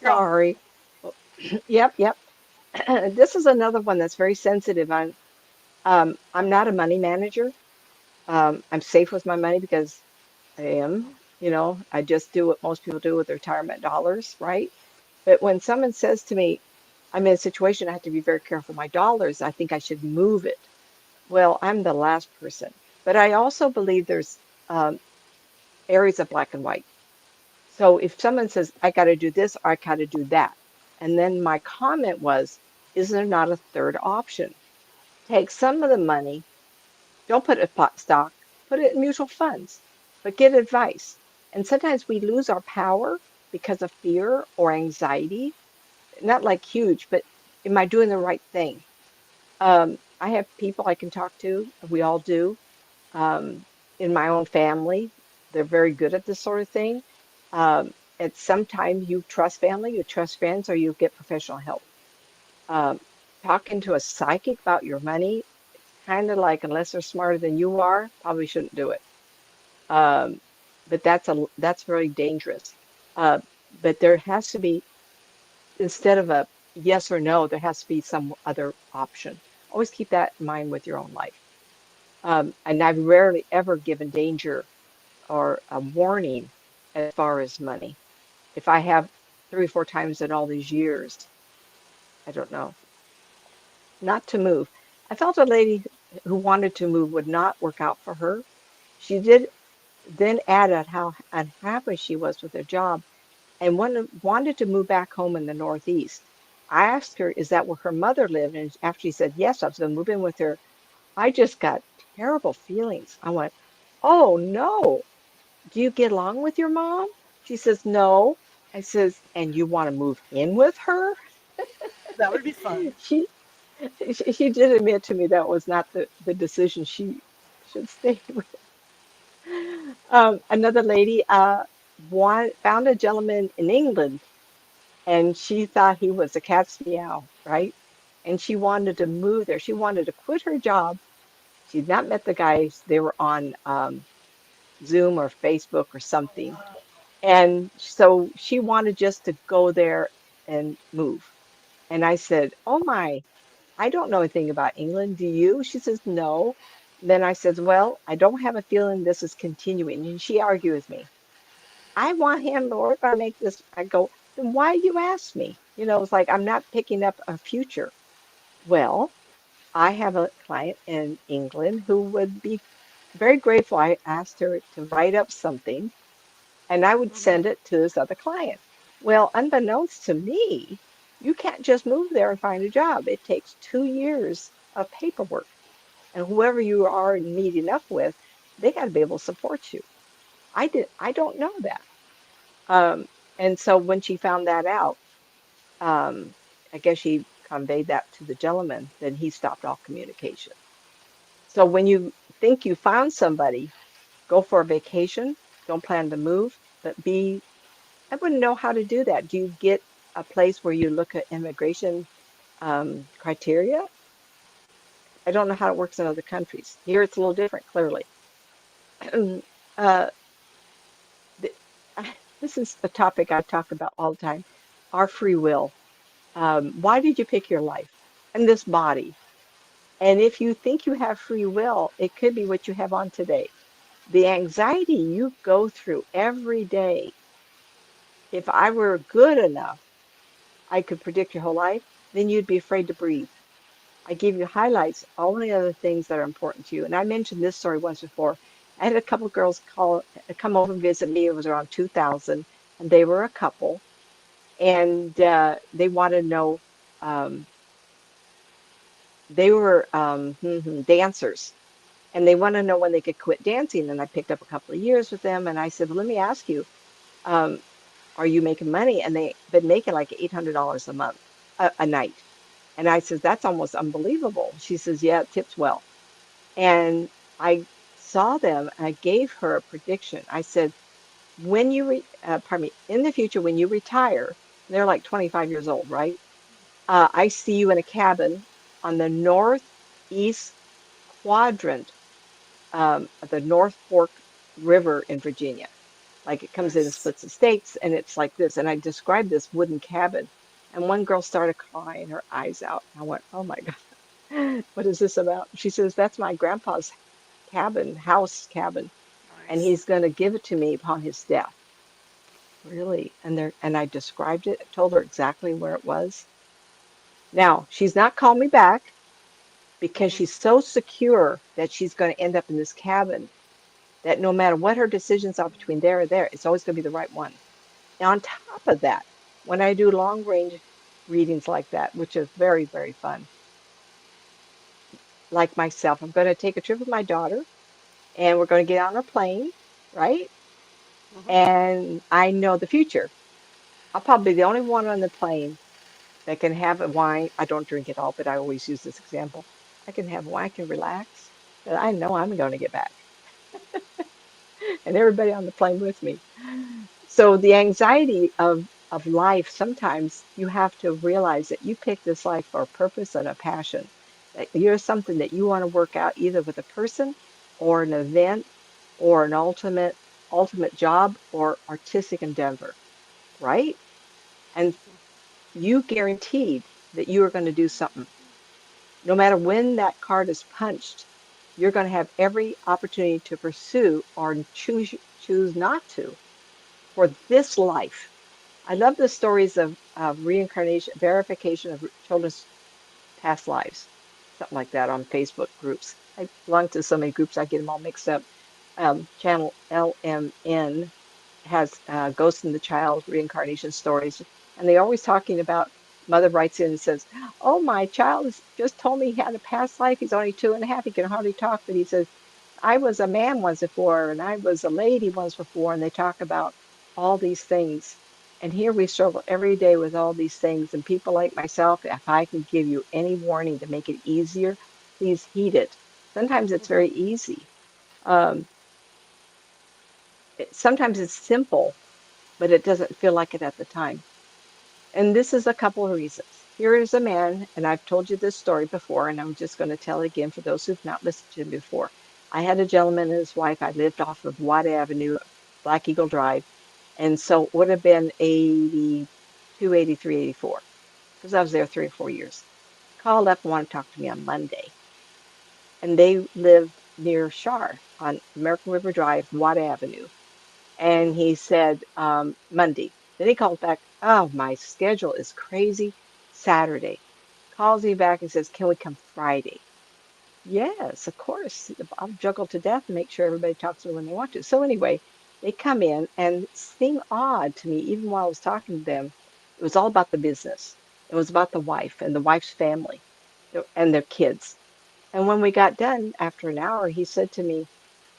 you're on. Sorry. Oh, yep, yep. This is another one that's very sensitive. I'm not a money manager. I'm safe with my money because I am, I just do what most people do with their retirement dollars, right? But when someone says to me, "I'm in a situation I have to be very careful with my dollars, I think I should move it." Well, I'm the last person. But I also believe there's um, areas of black and white. So if someone says, "I got to do this or I got to do that," And then my comment was, is there not a third option? Take some of the money, don't put it in pot stock, put it in mutual funds, but get advice. And sometimes we lose our power because of fear or anxiety, not like huge, but am I doing the right thing? I have people I can talk to, we all do, um, in my own family. They're very good at this sort of thing. At some time, you trust family, you trust friends, or you get professional help. Um, Talking to a psychic about your money, it's kind of like, unless they're smarter than you are, probably shouldn't do it. Um, but that's very dangerous. Uh, but there has to be, instead of a yes or no, there has to be some other option. Always keep that in mind with your own life. And I've rarely ever given danger or a warning as far as money. If I have 3 or 4 times in all these years, I don't know. Not to move. I felt a lady who wanted to move would not work out for her. She did then added how unhappy she was with her job and wanted to move back home in the Northeast. I asked her, is that where her mother lived? And after she said yes, I was going to move in with her. I just got terrible feelings. I went, oh no, do you get along with your mom? She says, no. I says, and you want to move in with her? That would be fun. She she did admit to me that was not the decision she should stay with. Another lady found a gentleman in England, and she thought he was a cat's meow, right? And she wanted to move there. She wanted to quit her job. She'd not met the guys. They were on Zoom or Facebook or something. And so she wanted just to go there and move. And I said, oh my, I don't know anything about England. Do you? She says, no. Then I said, well, I don't have a feeling this is continuing. And she argued with me. I want him, Lord, if I make this. I go, then why you ask me? You know, it's like I'm not picking up a future. Well, I have a client in England who would be very grateful. I asked her to write up something and I would Hmm. send it to this other client. Well, unbeknownst to me, you can't just move there and find a job. It takes 2 years of paperwork. And whoever you are meeting up with, they got to be able to support you. I don't know that. Um, and so when she found that out, um, I guess she conveyed that to the gentleman, then he stopped all communication. So when you think you found somebody, go for a vacation, don't plan to move, but I wouldn't know how to do that. Do you get a place where you look at immigration criteria? I don't know how it works in other countries. Here it's a little different, clearly. uh, th- this is a topic I talk about all the time. Our free will. Why did you pick your life and this body? And if you think you have free will, it could be what you have on today. The anxiety you go through every day, if I were good enough, I could predict your whole life, then you'd be afraid to breathe. I gave you highlights, all the other things that are important to you. And I mentioned this story once before. I had a couple of girls come over and visit me. It was around 2000, and they were a couple, and they wanted to know. Um, they were dancers, and they want to know when they could quit dancing. And I picked up a couple of years with them, and I said, well, let me ask you, um, are you making money? And they been making like $800 a month, a night. And I says, that's almost unbelievable. She says, yeah, it tips well. And I saw them, and I gave her a prediction. I said, pardon me, in the future, when you retire, they're like 25 years old, right? I see you in a cabin on the northeast quadrant of the North Fork River in Virginia. Like it comes in and Nice. splits the states, and it's like this. And I described this wooden cabin. And one girl started crying her eyes out. I went, oh my God, what is this about? She says, that's my grandpa's house cabin, and Nice. he's going to give it to me upon his death. Really? And I described it, told her exactly where it was. Now, she's not called me back because Hmm. she's so secure that she's going to end up in this cabin that no matter what her decisions are between there and there, it's always going to be the right one. Now, on top of that, when I do long range readings like that, which is very, very fun. Like myself, I'm going to take a trip with my daughter and we're going to get on a plane, right? Hmm. And I know the future. I'll probably be the only one on the plane that can have a wine. I don't drink it all, but I always use this example. I can have wine, I can relax, but I know I'm going to get back and everybody on the plane with me. So the anxiety of life, sometimes you have to realize that you picked this life for a purpose and a passion. That you're something that you want to work out either with a person or an event or an ultimate job or artistic endeavor, right? And you guaranteed that you are going to do something. No matter when that card is punched, you're going to have every opportunity to pursue or choose not to for this life. I love the stories of reincarnation, verification of children's past lives, something like that on Facebook groups. I belong to so many groups, I get them all mixed up. Channel LMN has Ghost in the Child reincarnation stories, and they're always talking about. Mother writes in and says, "Oh, my child has just told me he had a past life. He's only 2.5. He can hardly talk, but he says I was a man once before, and I was a lady once before." And they talk about all these things. And here we struggle every day with all these things. And people like myself, if I can give you any warning to make it easier, please heed it. Sometimes it's very easy. Um, Sometimes it's simple, but it doesn't feel like it at the time. And this is a couple of reasons. Here is a man, and I've told you this story before, and I'm just going to tell it again for those who've not listened to it before. I had a gentleman and his wife. I lived off of Watt Avenue, Black Eagle Drive, and so it would have been 82, 83, 84, because I was there 3 or 4 years. Called up and wanted to talk to me on Monday, and they lived near Shar on American River Drive, Watt Avenue. And he said Monday. Then he calls back, "Oh, my schedule is crazy. Saturday." Calls me back and says, "Can we come Friday?" Yes, of course. I'll juggle to death and make sure everybody talks to me when they want to. So anyway, they come in and it seemed odd to me, even while I was talking to them. It was all about the business. It was about the wife and the wife's family and their kids. And when we got done after an hour, he said to me,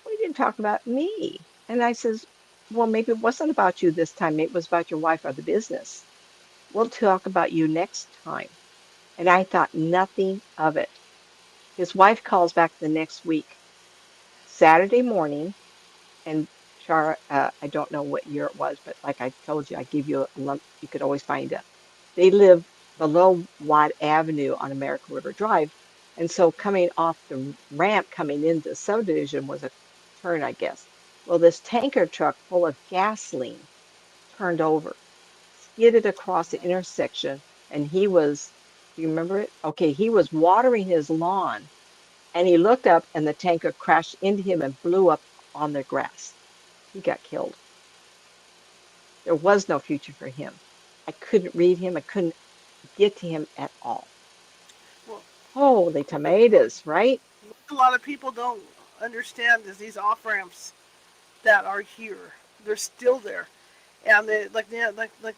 "We didn't talk about me." And I says, "Well, maybe it wasn't about you this time. Maybe it was about your wife or the business. We'll talk about you next time." And I thought nothing of it. His wife calls back the next week, Saturday morning, and Shara, I don't know what year it was, but like I told you, I give you a lump. You could always find it. They live below Watt Avenue on American River Drive. And so coming off the ramp coming into the subdivision was a turn, I guess. Well, this tanker truck full of gasoline turned over, skidded across the intersection, and do you remember it? Okay, he was watering his lawn, and he looked up, and the tanker crashed into him and blew up on the grass. He got killed. There was no future for him. I couldn't read him. I couldn't get to him at all. Well, Holy tomatoes, right? what a lot of people don't understand is these off ramps that are here. They're still there, and they like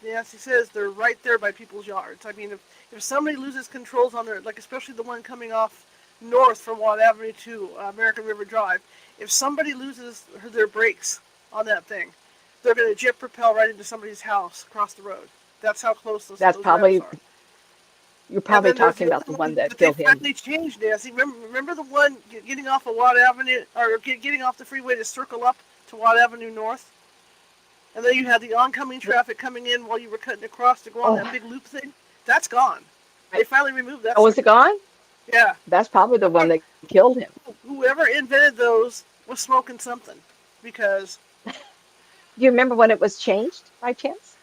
Nancy says, they're right there by people's yards. I mean, if somebody loses controls on their, like especially the one coming off north from Watt Avenue to American River Drive, if somebody loses their brakes on that thing, they're going to jet propel right into somebody's house across the road. That's how close That's those ramps probably, are. you're And probably then there's talking the about other the one one that that they killed him. finally changed, Nancy. Remember the one getting off of Watt Avenue, or getting off the freeway to circle up to Watt Avenue North? And then you had the oncoming The, traffic coming in while you were cutting across to go on oh, that big loop thing. That's gone. I, They finally removed that oh, is it sucker. gone? Yeah. That's probably the one that killed him. Whoever invented those was smoking something. Because Do you remember when it was changed by chance?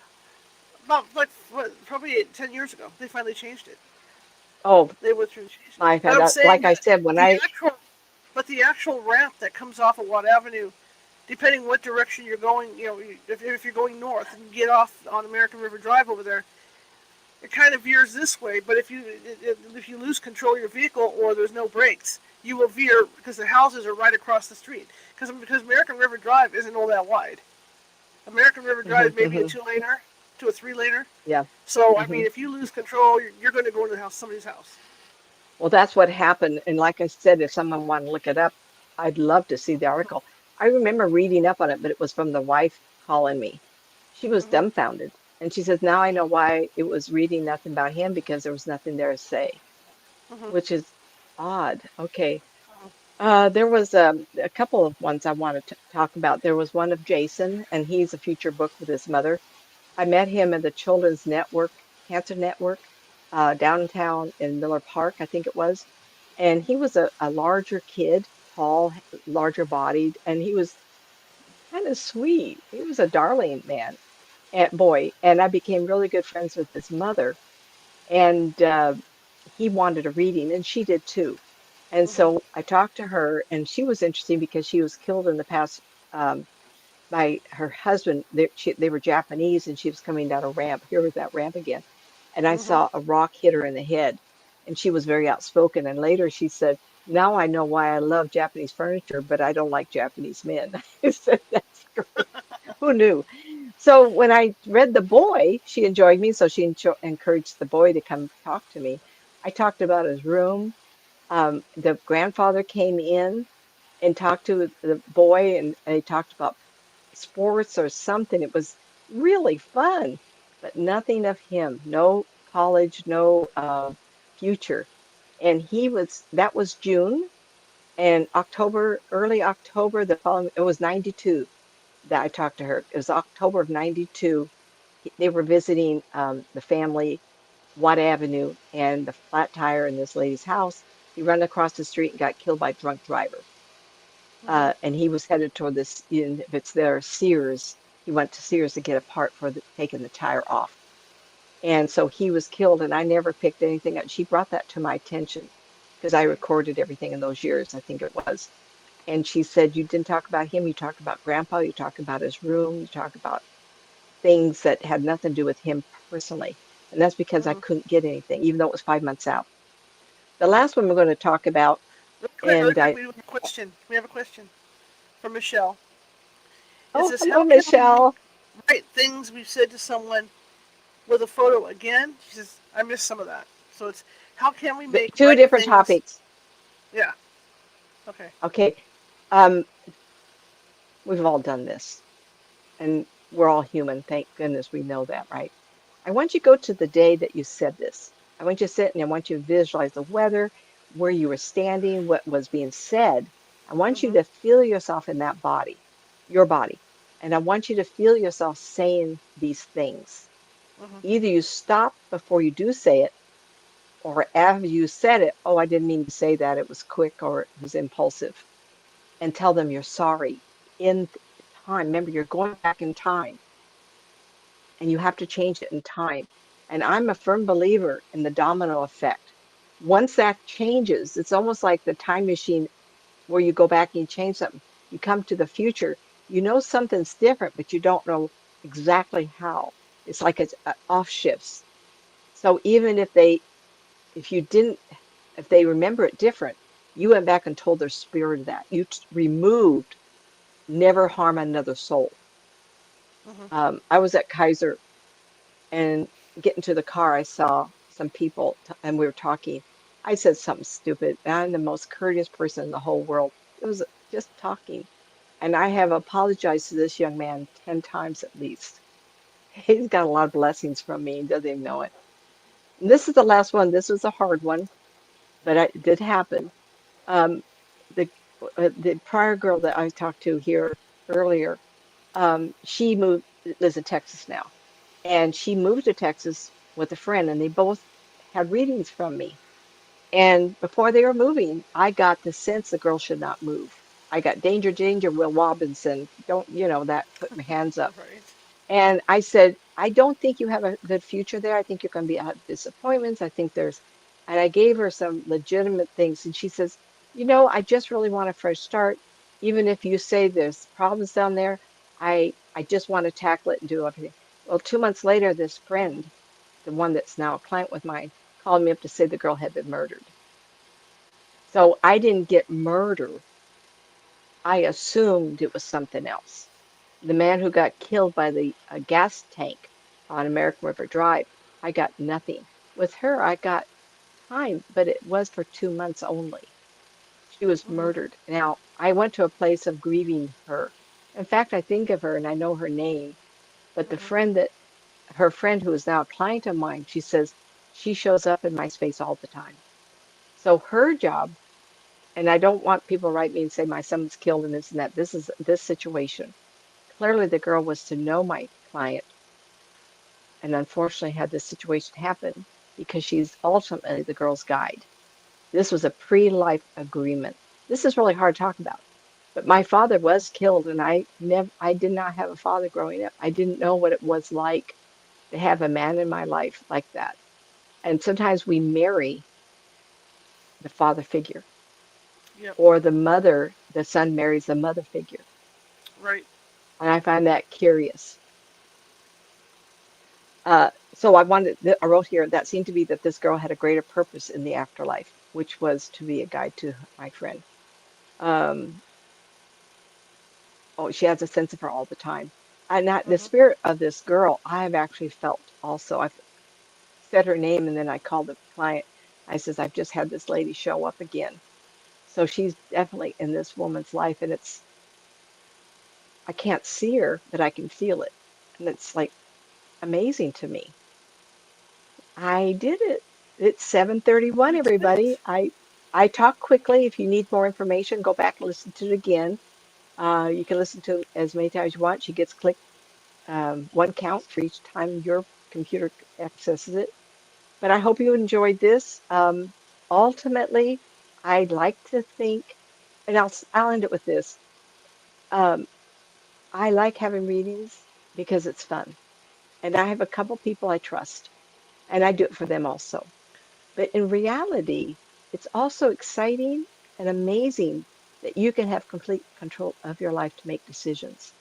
about, like, what, probably 10 years ago, they finally changed it. Oh, They went through and changed it. I've But had, I'm saying like I that said, when the I, actual, the actual ramp that comes off of Watt Avenue, depending what direction you're going, if you're going north and you get off on American River Drive over there, it kind of veers this way. But if you lose control of your vehicle or there's no brakes, you will veer because the houses are right across the street. Because American River Drive isn't all that wide. American River Drive mhm, may be a mhm. two-laner, to a 3-laner. Yeah. So I Hmm. mean, if you lose control, you're going to go into the house, somebody's house. Well, that's what happened. And like I said, if someone wanted to look it up, I'd love to see the article. I remember reading up on it, but it was from the wife calling me. She was Hmm. dumbfounded. And she says, now I know why it was reading nothing about him because there was nothing there to say, Hmm. which is odd. Okay. There was a couple of ones I wanted to talk about. There was one of Jason, and he's a future book with his mother. I met him at the Children's Network, Cancer Network, downtown in Miller Park, I think it was. And he was a larger kid, tall, larger bodied, and he was kind of sweet. He was a darling man and boy. And I became really good friends with his mother. And he wanted a reading, and she did too. And Hmm. so I talked to her, and she was interesting because she was killed in the past um, by her husband. They were Japanese, and she was coming down a ramp. Here was that ramp again. And I Hmm. saw a rock hit her in the head, and she was very outspoken. And later she said, now I know why I love Japanese furniture, but I don't like Japanese men. I said, that's great. Who knew? So when I read the boy, she enjoyed me, so she encouraged the boy to come talk to me. I talked about his room. The grandfather came in and talked to the boy, and they talked about sports or something. It was really fun, but nothing of him. No college, no future. And that was June, and October, early October, the following, it was 92 that I talked to her. It was October of 92. They were visiting the family, Watt Avenue, and the flat tire in this lady's house. He ran across the street and got killed by a drunk driver. Hmm. And he was headed toward this, if it's there, Sears. He went to Sears to get a part for taking the tire off. And so he was killed, and I never picked anything up. She brought that to my attention because I recorded everything in those years, I think it was. And she said, you didn't talk about him. You talked about grandpa. You talked about his room. You talked about things that had nothing to do with him personally. And that's because I Hmm. couldn't get anything, even though it was 5 months out. The Hmm. last one we're going to talk about, Really and quick, I, we have a question. We have a question from Michelle. It oh, says, hello, how can we Michelle. write things we've said to someone with a photo again? She says, I missed some of that. So it's, how can we make Two right different things? topics. Yeah. Okay. Okay. Um, we've all done this, and we're all human. Thank goodness we know that, right? I want you to go to the day that you said this. I want you to sit and I want you to visualize the weather, where you were standing, what was being said. I want you Hmm. to feel yourself in that body, your body. And I want you to feel yourself saying these things. Hmm. Either you stop before you do say it, or after you said it, oh, I didn't mean to say that. It was quick or it was impulsive. And tell them you're sorry in time. Remember, you're going back in time and you have to change it in time. And I'm a firm believer in the domino effect. Once that changes, it's almost like the time machine where you go back and you change something. You come to the future, you know something's different, but you don't know exactly how. It's like it's off shifts. So even if you didn't, if they remember it different, you went back and told their spirit that. You removed never harm another soul. Hmm. I was at Kaiser and getting to the car, I saw some people and we were talking. I said something stupid. And I'm the most courteous person in the whole world. It was just talking. And I have apologized to this young man 10 times at least. He's got a lot of blessings from me and doesn't even know Hmm. it. And this is the last one. This was a hard one, but it did happen. Um, the the prior girl that I talked to here earlier, she lives in Texas now, and she moved to Texas with a friend, and they both had readings from me. And before they were moving, I got the sense the girl should not move. I got danger, danger, Will Robinson. Don't, that, put my hands up. Right. And I said, I don't think you have a good future there. I think you're going to have disappointments. I think and I gave her some legitimate things. And she says, I just really want a fresh start. Even if you say there's problems down there, I just want to tackle it and do everything. Well, 2 months later, this friend, the one that's now a client with mine, called me up to say the girl had been murdered. So I didn't get murder. I assumed it was something else. The man who got killed by the gas tank. on American River Drive. I got nothing. With her, I got time, but it was for 2 months only. She was Mhm. murdered. Now, I went to a place of grieving her. In fact, I think of her and I know her name, but the Mhm. friend that her friend who is now a client of mine, she says she shows up in my space all the time. So her job, and I don't want people to write me and say my son was killed and this and that. This is this situation. Clearly, the girl was to know my client and unfortunately had this situation happen because she's ultimately the girl's guide. This was a pre-life agreement. This is really hard to talk about. But my father was killed and I did not have a father growing up. I didn't know what it was like to have a man in my life like that. And sometimes we marry the father figure Yep. or the son marries the mother figure. Right. And I find that curious. So I wrote here that seemed to be that this girl had a greater purpose in the afterlife, which was to be a guide to my friend. Um, oh, she has a sense of her all the time. And that the Mhm. spirit of this girl, I have actually felt also. I've said her name and then I called the client. I says, I've just had this lady show up again. So she's definitely in this woman's life, and I can't see her, but I can feel it. And it's like amazing to me. I did it. It's 7:31, You did it. everybody. I talk quickly. If you need more information, go back and listen to it again. You can listen to it as many times as you want. She gets click one count for each time your computer accesses it. But I hope you enjoyed this. Ultimately, I'd like to think, and I'll end it with this. Um, I like having readings because it's fun, and I have a couple people I trust, and I do it for them also. But in reality, it's also exciting and amazing that you can have complete control of your life to make decisions.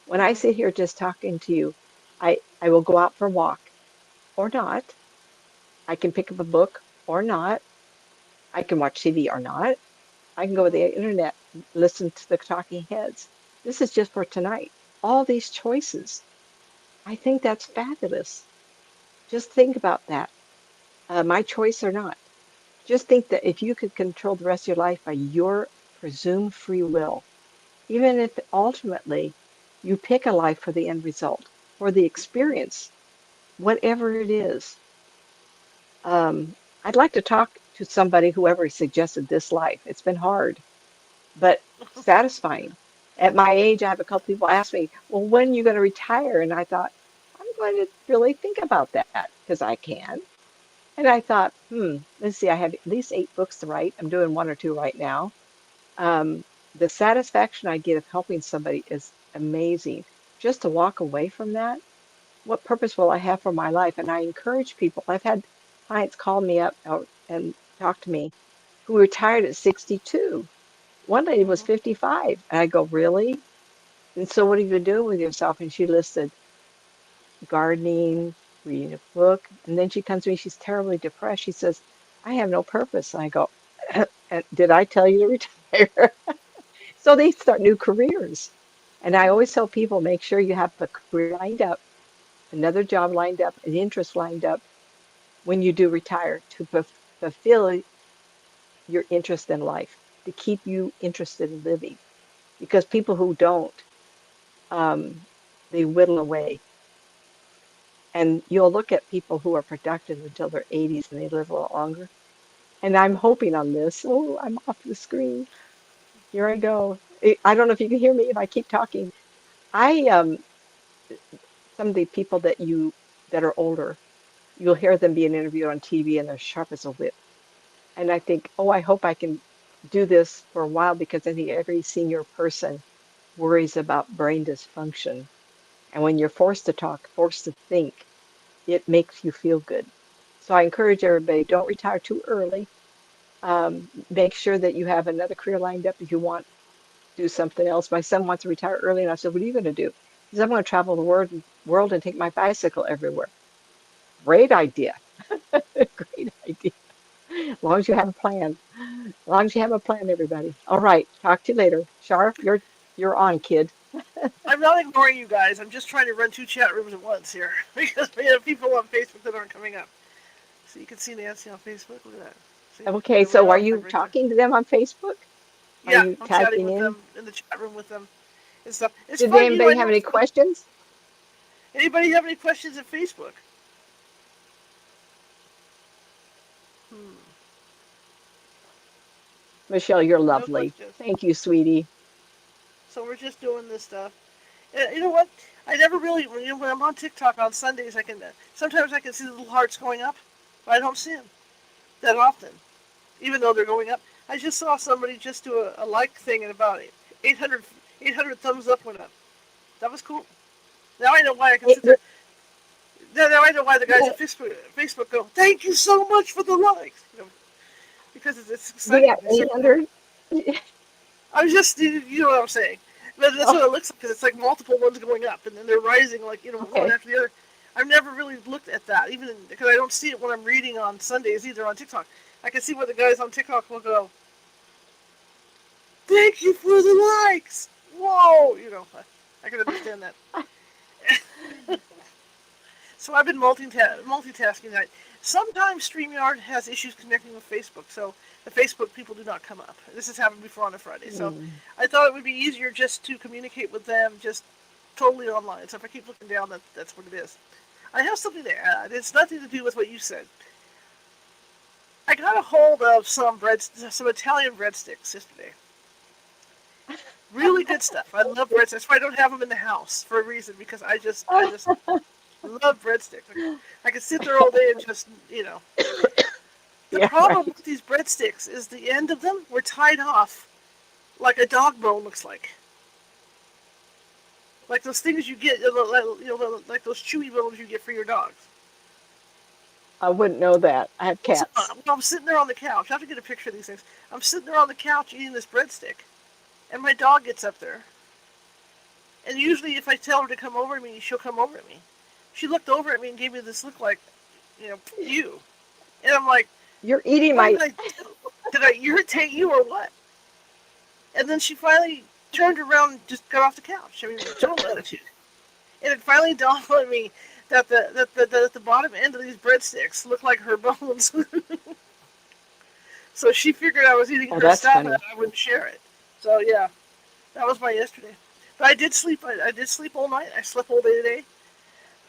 When I Mhm. sit here just talking to you, I will go out for a walk or not. I can pick up a book or not. I can watch TV or not. I can go to Mhm. the internet, listen to the talking heads. This is just for tonight. All these choices. I think that's fabulous. Just think about that. My choice or not. Just think that if you could control the rest of your life by your presumed free will, even if ultimately you pick a life for the end result, for the Mhm. experience, whatever it is. Um, I'd like to talk to somebody, whoever suggested this life. It's been hard, but satisfying. At my age, I have a couple people ask me, well, when are you going to retire? And I thought, I'm going to really think about that because I can. And I thought, let's see, I have at least 8 books to write. I'm doing one or two right now. Um, the satisfaction I get of helping somebody is amazing. Just to walk away from that, what purpose will I have for my life? And I encourage people. I've had clients call me up and talk to me who retired at 62. One lady was Mhm. 55. And I go, really? And so what have you been doing with yourself? And she listed gardening, reading a book. And then she comes to me, she's terribly depressed. She says, I have no purpose. And I go, "And did I tell you to retire?" So they start new careers. And I Mhm. always tell people, make sure you have a career lined up, another job lined up, an interest lined up when you do retire to fulfill your interest in life, to keep you interested in living. Because people who don't, um, they whittle away. And you'll look at people who are productive until their 80s and they live a lot longer. And I'm Mhm. hoping on this. Oh, I'm off the screen. Here I go. I don't know if you can hear me if I keep talking. I Some of the people that are older, you'll hear them being interviewed on TV and they're sharp as a whip. And I think, oh, I hope I can do this for a while because I think every senior person worries about brain dysfunction. And when you're forced to talk, forced to think, it makes you feel good. So I encourage everybody, don't retire too early. Make sure that you have another career lined up if you want to do something else. My son wants to retire early, and I said, what are you going to do? He said, I'm going to travel the world and take my bicycle everywhere. Great idea. Great idea. As long as you have a plan. As long as you have a plan, everybody. All right. Talk to you later. Shar, you're on, kid. I'm not ignoring you guys. I'm just trying to run 2 chat rooms at once here because we have people on Facebook that aren't coming up. So you can see Nancy on Facebook. Look at that. See, Okay, they're way so are off you right there. talking to them on Facebook? Are Yeah, you I'm chatting typing with in? them in the chat room with them and stuff. It's Did fun, anybody I have know any somebody. questions? Anybody have any questions at Facebook? Hmm. Michelle, you're No lovely. questions. Thank you, sweetie. So we're just doing this stuff. You know what? I never really, when I'm on TikTok on Sundays, sometimes I can see the little hearts going up, but I don't see them that often, even though they're going up. I just saw somebody just do a like thing and about 800, 800 thumbs up went up. That was cool. Now I know why I can Hey, sit there. Now I know why the guys yeah, at Facebook go, thank you so much for the likes. Because it's we exciting. got 800. I was just, you know what I'm saying. But that's Oh, what it looks like, because it's like multiple ones going up, and then they're rising, like, one okay. after the other. I've never really looked at that, even because I don't see it when I'm reading on Sundays either on TikTok. I can see what the guys on TikTok will go, thank you for the likes! Whoa! I can understand that. So I've been multitasking that. Sometimes StreamYard has issues connecting with Facebook, so the Facebook people do not come up. This has happened before on a Friday, so Hmm. I thought it would be easier just to communicate with them just totally online. So if I keep looking down, that's what it is. I have something to add. It's nothing to do with what you said. I got a hold of some Italian breadsticks yesterday. Really good stuff. I love breadsticks. That's why I don't have them in the house for a reason, because I just love breadsticks. I could sit there all day and just. The Yeah, problem right. with these breadsticks is the end of them were tied off like a dog bone looks like those things you get, like those chewy bones you get for your dogs. I wouldn't know that. I have So cats. I'm sitting there on the couch. I have to get a picture of these things. I'm sitting there on the couch eating this breadstick, and my dog gets up there. And usually, if I tell her to come over to me, she'll come over to me. She looked over at me and gave me this look like, you. And I'm like, You're eating what my. did I do? Did I irritate you or what? And then she finally turned around and just got off the couch. I mean, total attitude. And it finally dawned on me that the bottom end of these breadsticks looked like her bones. So she figured I was eating Oh, her that's stuff and funny. I wouldn't share it. So yeah, that was my yesterday. But I did sleep. I did sleep all night. I slept all day today,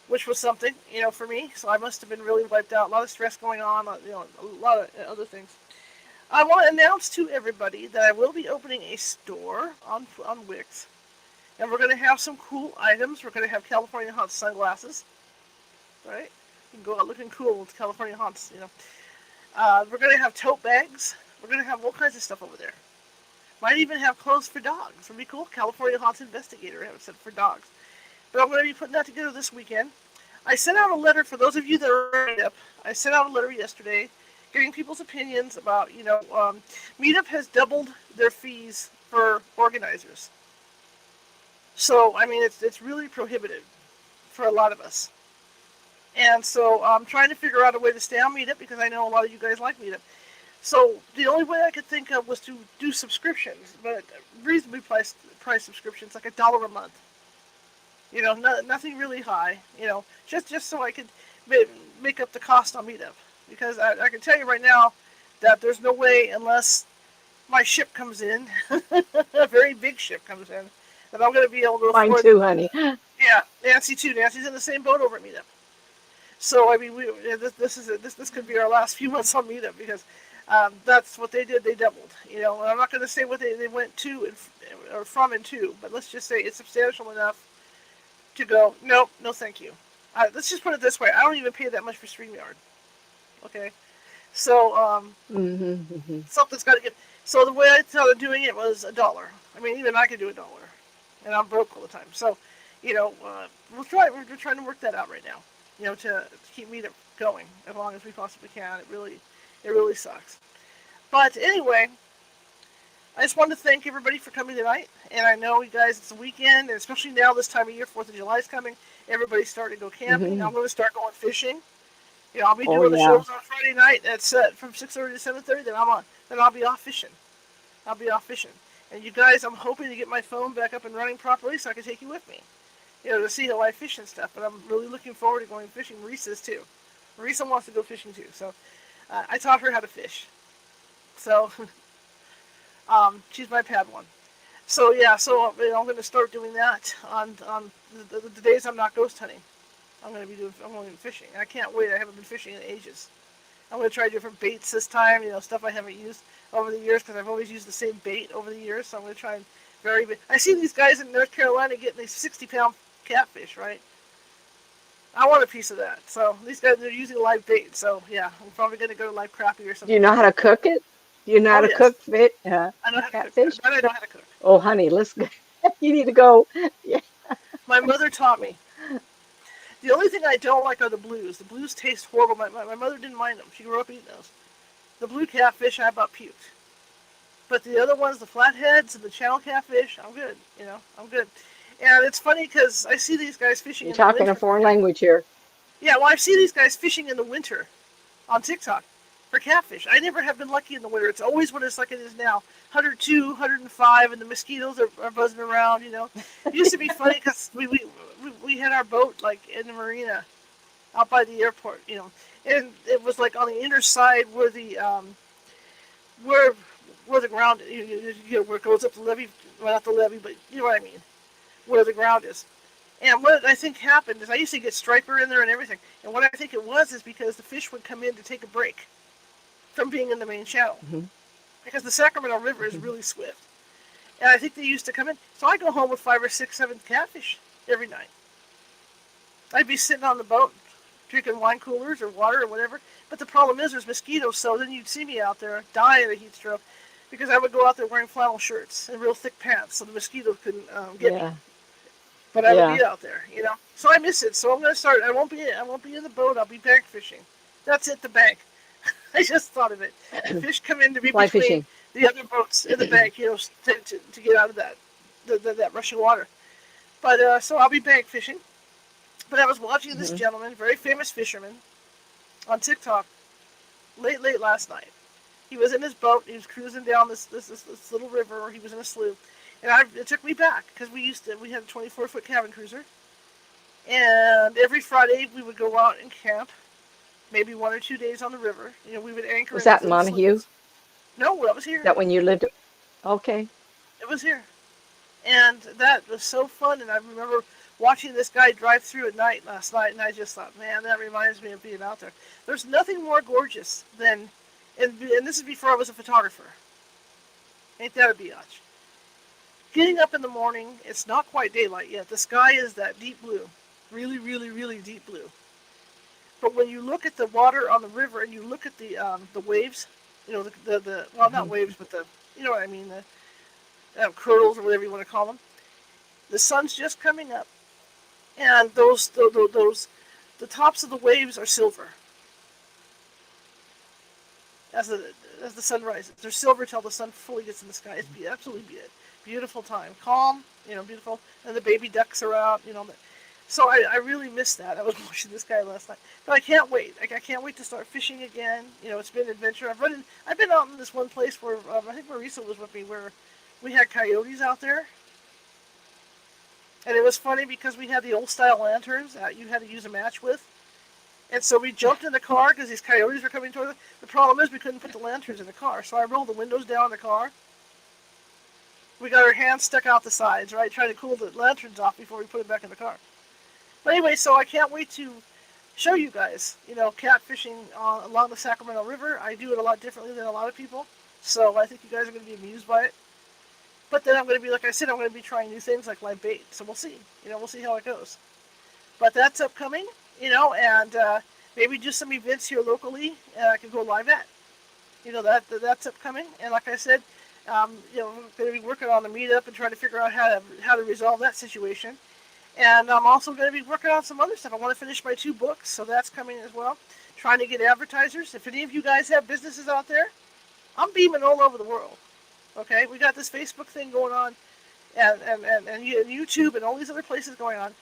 which was something, for me. So I must have been really wiped out. A lot of stress going on. A lot of other things. I want to announce to everybody that I will be opening a store on Wix, and we're going to have some cool items. We're going to have California Hot sunglasses, right? You can go out looking cool with California Haunts. We're going to have tote bags. We're going to have all kinds of stuff over there. Might even have clothes for dogs. Would be cool. California Haunts investigator. I have it set for dogs. But I'm going to be putting that together this weekend. I sent out a letter for those of you that are Meetup. I sent out a letter yesterday, getting people's opinions about. Meetup has doubled their fees for organizers. So I mean, it's really prohibitive for a lot of us. And so I'm trying to figure out a way to stay on Meetup because I know a lot of you guys like Meetup. So the only way I could think of was to do subscriptions, but reasonably priced subscriptions, like $1 a month. Nothing really high. Just so I could make up the cost on Meetup, because I can tell you right now that there's no way, unless my ship comes in, a very big ship comes in, that I'm going to be able to Mine afford. too, honey. Yeah, Nancy too. Nancy's in the same boat over at Meetup. So I mean, this could be our last few months on Meetup, because that's what they did. They doubled. And I'm not going to say what they went to or from and to, but let's just say it's substantial enough to go. Nope, no, thank you. Let's just put it this way: I don't even pay that much for StreamYard. Okay, so Hmm. something's got to get. So the way I thought of doing it was $1. I mean, even I could do $1, and I'm broke all the time. So, we'll try. We're trying to work that out right now. To keep Meetup going as long as we possibly can. It really sucks. But anyway, I just wanted to thank everybody for coming tonight. And I know you guys, it's a weekend, and especially now this time of year, 4th of July is coming. Everybody's starting to go camping. Hmm. I'm going to start going fishing. I'll be Oh, doing the yeah. shows on Friday night. That's from 6:30 to 7:30. Then I'll be off fishing. I'll be off fishing. And you guys, I'm hoping to get my phone back up and running properly so I can take you with me, to see how I fish and stuff. But I'm really looking forward to going fishing. Marisa is too. Marisa wants to go fishing too, so I taught her how to fish. So she's my Padawan. So yeah, so I'm going to start doing that on the days I'm not ghost hunting. I'm going to be fishing. I can't wait. I haven't been fishing in ages. I'm going to try different baits this time. Stuff I haven't used over the years because I've always used the same bait over the years. So I'm going to try and vary. I see these guys in North Carolina getting these 60-pound catfish, right? I want a piece of that. So these guys, they're using live bait. So yeah, I'm probably going to go to live crappie or Do you something know like how that. to cook it? Do you know how Oh to yes, cook fit I know how to cook that. catfish? That I know how to cook. Oh, honey, let's go. You need to go. Yeah. My mother taught me. The only thing I don't like are the blues. The blues taste horrible. My mother didn't mind them. She grew up eating those. The blue catfish, I about puked. But the other ones, the flatheads and the channel catfish, I'm good. I'm good. And it's funny because I see these guys fishing You're in the talking a winter. foreign language here. Yeah, well, I see these guys fishing in the winter on TikTok for catfish. I never have been lucky in the winter. It's always when it's like it is now, 102, 105, and the mosquitoes are buzzing around. It used to be funny because we had our boat like in the marina out by the airport, and it was like on the inner side where the where the ground, where it goes up the levee, well, not the levee, but you know what I mean, where the ground is. And what I think happened is I used to get striper in there and everything. And what I think it was is because the fish would come in to take a break from being in the main channel. Mm-hmm. Because the Sacramento River is really swift. And I think they used to come in. So I go home with 5 or 6, 7 catfish every night. I'd be sitting on the boat drinking wine coolers or water or whatever. But the problem is there's mosquitoes, so then you'd see me out there dying of a heat stroke because I would go out there wearing flannel shirts and real thick pants so the mosquitoes couldn't get me. But I would be out there, So I miss it. So I'm going to start. I won't be in the boat. I'll be bank fishing. That's it, the bank. I just thought of it. The fish come in to be Fly between fishing. the other boats in the bank, to get out of that rushing water. But so I'll be bank fishing. But I was watching this gentleman, very famous fisherman, on TikTok late last night. He was in his boat. He was cruising down this little river, or he was in a slough. And it took me back because we had a 24-foot cabin cruiser. And every Friday we would go out and camp, maybe 1 or 2 days on the river. We would anchor. Was that in Montague? Is No, that was here. that when you lived? Okay. It was here. And that was so fun. And I remember watching this guy drive through at night last night, and I just thought, man, that reminds me of being out there. There's nothing more gorgeous than, and this is before I was a photographer. Ain't that a biatch? Getting up in the morning, it's not quite daylight yet. The sky is that deep blue. Really, really, really deep blue. But when you look at the water on the river and you look at the waves, well, not waves, but you know what I mean, the curls or whatever you want to call them. The sun's just coming up, and the tops of the waves are silver. As the sun rises, they're silver till the sun fully gets in the sky. It's absolutely beautiful time, calm, beautiful, and the baby ducks are out, So I really missed that. I was watching this guy last night, but I can't wait. I can't wait to start fishing again. It's been an adventure. I've been out in this one place where I think Marisa was with me, where we had coyotes out there, and it was funny because we had the old style lanterns that you had to use a match with, and so we jumped in the car because these coyotes were coming toward us. The problem is we couldn't put the lanterns in the car, so I rolled the windows down in the car. We got our hands stuck out the sides, right, trying to cool the lanterns off before we put it back in the car. But anyway, so I can't wait to show you guys, catfishing along the Sacramento River. I do it a lot differently than a lot of people, so I think you guys are going to be amused by it. But then I'm going to be, like I said, I'm going to be trying new things like live bait, so we'll see. We'll see how it goes. But that's upcoming, and maybe just some events here locally I can go live at. That's upcoming, and like I said, I'm going to be working on a meetup and trying to figure out how to resolve that situation. And I'm also going to be working on some other stuff. I want to finish my 2 books, so that's coming as well. Trying to get advertisers. If any of you guys have businesses out there, I'm beaming all over the world. Okay, we got this Facebook thing going on, and YouTube and all these other places going on.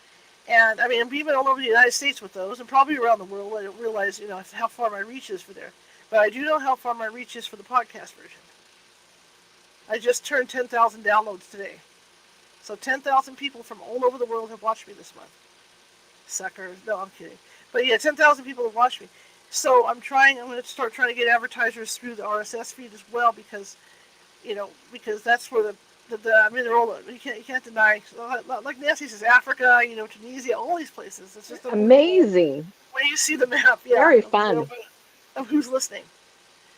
And I mean, I'm beaming all over the United States with those, and probably around the world. I don't realize, how far my reach is for there. But I do know how far my reach is for the podcast version. I just turned 10,000 downloads today. So 10,000 people from all over the world have watched me this month. Suckers. No, I'm kidding. But yeah, 10,000 people have watched me. So I'm going to start trying to get advertisers through the RSS feed as well because, because that's where I mean, they're all, you can't deny, like Nancy says, Africa, Tunisia, all these places. It's just unbelievable Amazing. when you see the map, yeah, Very of, fun. of who's listening.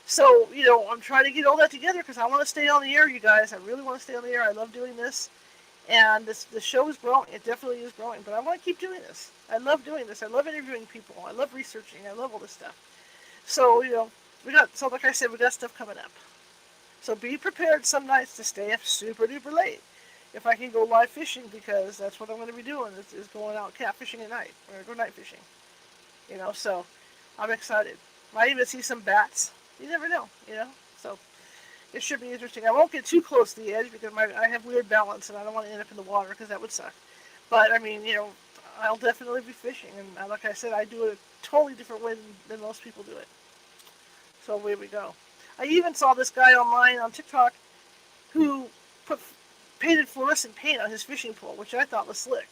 So, I'm trying to get all that together because I want to stay on the air, you guys. I really want to stay on the air. I love doing this. And the show is growing. It definitely is growing. But I want to keep doing this. I love doing this. I love interviewing people. I love researching. I love all this stuff. So, like I said, we got stuff coming up. So be prepared some nights to stay up super duper late. If I can go live fishing, because that's what I'm going to be doing, is going out catfishing at night. We're going to go night fishing. So I'm excited. Might even see some bats. You never know, So it should be interesting. I won't get too close to the edge because I have weird balance and I don't want to end up in the water because that would suck. But, I mean, I'll definitely be fishing. And like I said, I do it a totally different way than most people do it. So away we go. I even saw this guy online on TikTok who painted fluorescent paint on his fishing pole, which I thought was slick.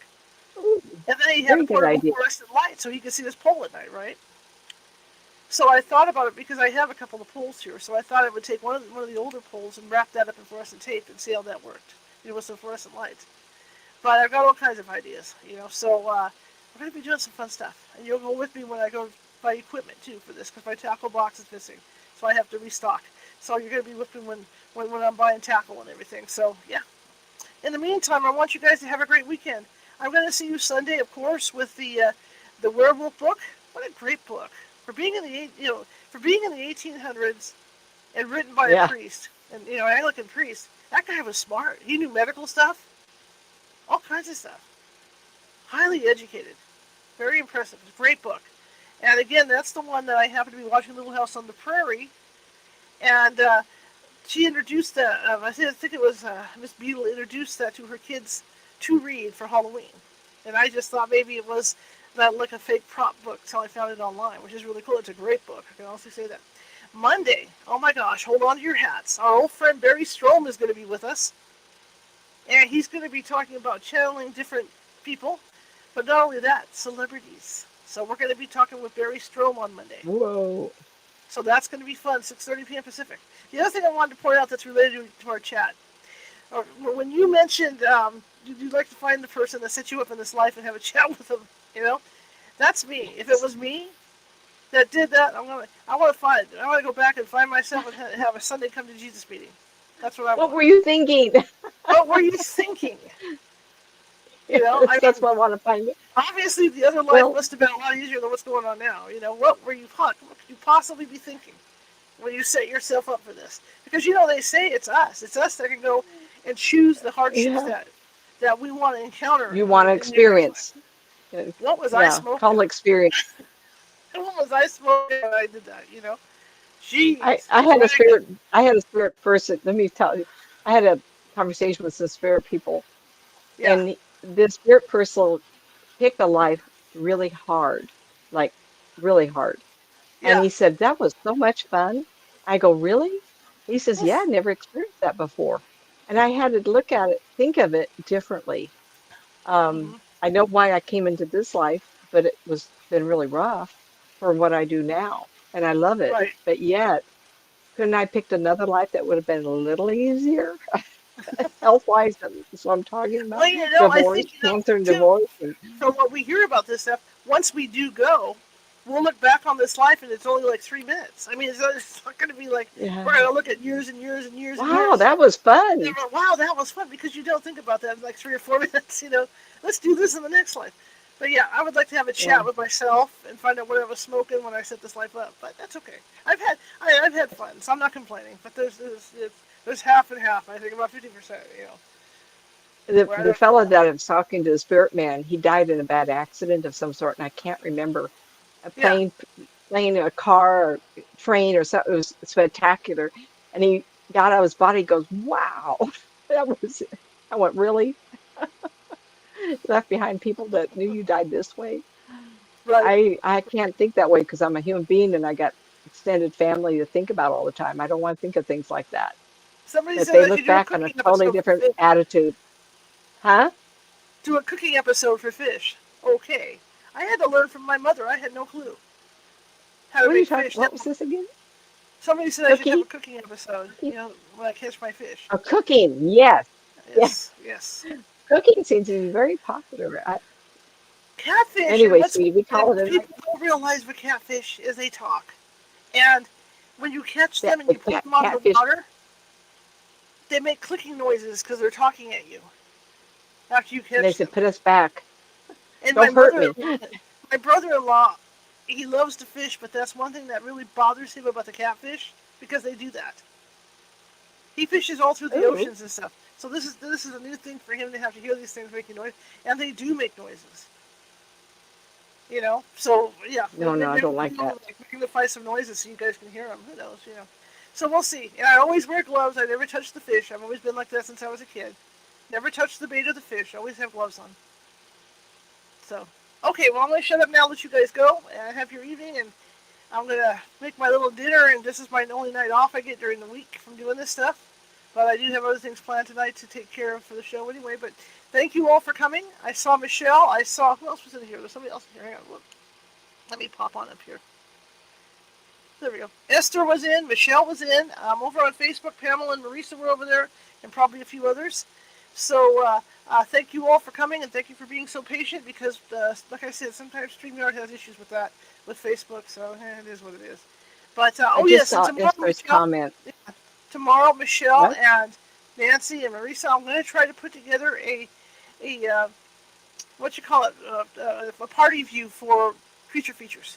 Ooh, And then he had very a good portable idea. fluorescent light so he could see his pole at night, right? So I thought about it because I have a couple of poles here. So I thought I would take one of the older poles and wrap that up in fluorescent tape and see how that worked, with some fluorescent lights. But I've got all kinds of ideas, So we're going to be doing some fun stuff. And you'll go with me when I go buy equipment, too, for this, because my tackle box is missing. So I have to restock. So you're going to be with me when I'm buying tackle and everything. So, yeah. In the meantime, I want you guys to have a great weekend. I'm going to see you Sunday, of course, with the werewolf book. What a great book for being in the 1800s and written by a Yeah. priest, and Anglican priest. That guy was smart. He knew medical stuff, all kinds of stuff. Highly educated, very impressive. It's a great book. And again, that's the one that I happen to be watching Little House on the Prairie, and she introduced that. I think it was Miss Beadle introduced that to her kids to read for Halloween, and I just thought maybe it was like a fake prop book until I found it online, which is really cool. It's a great book. I can honestly say that. Monday, oh my gosh, hold on to your hats. Our old friend Barry Strom is going to be with us, and he's going to be talking about channeling different people, but not only that, celebrities. So we're going to be talking with Barry Strom on Monday. Whoa. So that's going to be fun, 6:30 p.m. Pacific. The other thing I wanted to point out that's related to our chat, when you mentioned you'd like to find the person that set you up in this life and have a chat with them, that's me. If it was me that did that, I want to go back and find myself and have a Sunday come to Jesus meeting. That's what I What want. were you thinking? What were you thinking? That's what I want to find. Obviously the other life Well, must have been a lot easier than what's going on now. What could you possibly be thinking when you set yourself up for this? Because they say it's us. It's us that can go and choose the hardships yeah, that we want to encounter you want to in your next life. experience. Uh, What was I Yeah, smoking? call experience. What was I smoking when I did that? Jeez. I So had a anyway, spirit. I had a spirit person. Let me tell you, I had a conversation with some spirit people, yeah, and this spirit person picked a life really hard, like really hard. And yeah. he said, that was so much fun. I go, really? He says, yeah, I Oof. never experienced that before. And I had to look at it, think of it differently. Hmm. I know why I came into this life, but it was been really rough for what I do now. And I love it. Right. But yet, couldn't I picked another life that would have been a little easier? Health-wise, that's what I'm talking about. Well, I Divorce, think cancer and too. divorce. And From what we hear about this stuff, once we do go, we'll look back on this life and it's only like 3 minutes. I mean, it's not going to be like yeah. we're going to look at years and years and years and Wow, years. that was fun. Wow, that was fun because you don't think about that in like 3 or 4 minutes. Let's do this in the next life. But yeah, I would like to have a Yeah. chat with myself and find out what I was smoking when I set this life up. But that's okay. I've had fun, so I'm not complaining. But there's half and half. I think about 50%. Where I The don't fellow know. that I was talking to, the spirit man, he died in a bad accident of some sort, and I can't remember a Yeah. plane, a car, or train, or something. It was spectacular. And he got out of his body. He goes, "Wow, that was." I went, "Really? Left behind people that knew you died this way?" Right. I can't think that way because I'm a human being and I got extended family to think about all the time. I don't want to think of things like that. Somebody that said they I look should do a back on a cooking totally episode for different fish. attitude. Huh? Do a cooking episode for fish. Okay. I had to learn from my mother. I had no clue how to What are you make talking? fish. What was this again? Somebody said I should have a Cookie? cooking episode, Cookie? when I catch my fish. Oh, cooking. Yes. Yeah. Yes, yes. Cooking seems to be very popular. Catfish, and Anyway, what's sweetie, we call it a night. people don't realize with catfish is they talk. And when you catch That them and the you put them on the catfish. water, they make clicking noises because they're talking at you after you And they catch them. said, "Put us back. And Don't hurt me." my brother-in-law, he loves to fish, but that's one thing that really bothers him about the catfish because they do that. He fishes all through the Ooh. oceans and stuff. So this is a new thing for him to have to hear these things making noise, and they do make noises. So yeah, No, no, I maybe don't like that. we can find some noises so you guys can hear them. Who knows? So we'll see. And I always wear gloves. I never touch the fish. I've always been like that since I was a kid. Never touch the bait or the fish. Always have gloves on. So, okay, well, I'm going to shut up now, let you guys go, and have your evening, and I'm going to make my little dinner, and this is my only night off I get during the week from doing this stuff. But I do have other things planned tonight to take care of for the show anyway. But thank you all for coming. I saw Michelle. I saw, who else was in here? There's somebody else in here. Hang on, look. Let me pop on up here. There we go. Esther was in. Michelle was in. Over on Facebook, Pamela and Marisa were over there, and probably a few others. So thank you all for coming, and thank you for being so patient because, like I said, sometimes StreamYard has issues with that, with Facebook, so it is what it is. But, I just yes, and saw Esther's comment. tomorrow, Michelle What? and Nancy and Marisa, I'm going to try to put together a a party view for Creature Features.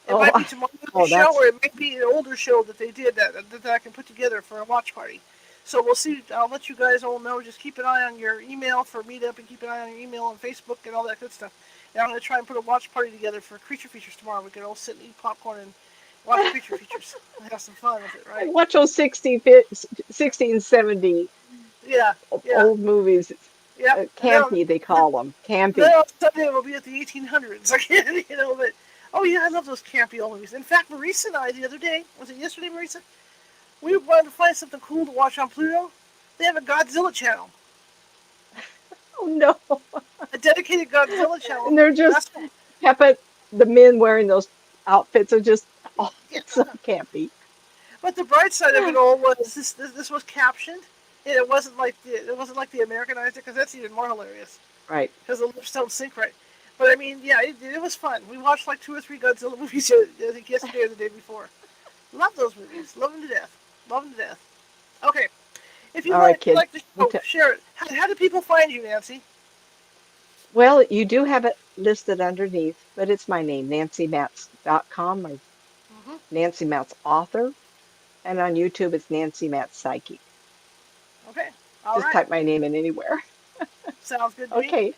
It Oh, might be tomorrow's show, that's or it might be an older show that they did that I can put together for a watch party. So we'll see. I'll let you guys all know. Just keep an eye on your email for Meetup, and keep an eye on your email on Facebook and all that good stuff. And I'm going to try and put a watch party together for Creature Features tomorrow. We can all sit and eat popcorn and watch Creature Features and have some fun with it, right? watch those 60, 70 Yeah, yeah, old movies. yeah. Campy, they call them. Campy. Then on Sunday we'll be at the 1800s again, but oh yeah, I love those campy old movies. In fact, Marisa and I the other day, was it yesterday, Marisa? We wanted to find something cool to watch on Pluto. They have a Godzilla channel, Oh no. a dedicated Godzilla channel. And they're just the men wearing those outfits are just Yeah. so campy. But the bright side of it all was this was captioned, and it wasn't like the Americanized it, because that's even more hilarious. Right. Because the lips don't sync right. But I mean, yeah, it was fun. We watched like 2 or 3 Godzilla movies, I think yesterday or the day before. Love those movies. Love them to death. Love them to death. Okay. If you All right, kid. like the show, share it. How do people find you, Nancy? Well, you do have it listed underneath, but it's my name, nancymatz.com or Mm-hmm. Nancy Matz author. And on YouTube, it's Nancy Matz Psychic. Okay. All Just right. type my name in anywhere. Sounds good to me. Okay.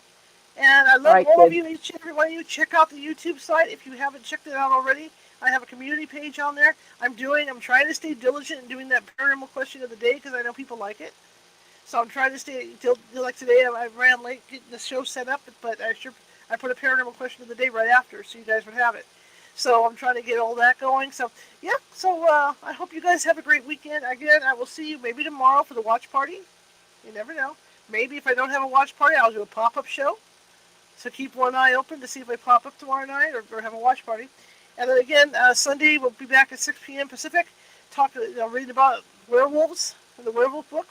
And I love All right, all of kid. you, each and every one of you. Check out the YouTube site if you haven't checked it out already. I have a community page on there. I'm trying to stay diligent in doing that paranormal question of the day because I know people like it. So I'm trying to stay till like today. I ran late getting the show set up, but I put a paranormal question of the day right after, so you guys would have it. So I'm trying to get all that going. So yeah. So I hope you guys have a great weekend. Again, I will see you maybe tomorrow for the watch party. You never know. Maybe if I don't have a watch party, I'll do a pop-up show. So keep one eye open to see if I pop up tomorrow night or have a watch party. And then again, Sunday we'll be back at 6 p.m. Pacific, reading about werewolves, the werewolf book.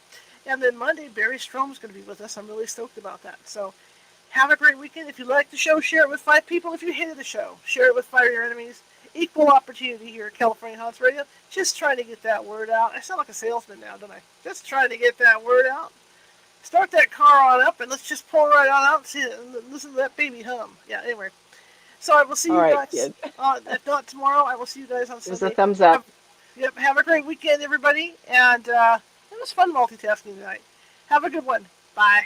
And then Monday, Barry Strome's going to be with us. I'm really stoked about that. So have a great weekend. If you like the show, share it with 5 people. If you hated the show, share it with 5 of your enemies. Equal opportunity here at California Haunts Radio. Just trying to get that word out. I sound like a salesman now, don't I? Just trying to get that word out. Start that car on up and let's just pull right on out and see it, and listen to that baby hum. Yeah, anyway. So I will see you guys. Kid. If not tomorrow, I will see you guys on Sunday. There's a thumbs up. Have a great weekend, everybody. And it was fun multitasking tonight. Have a good one. Bye.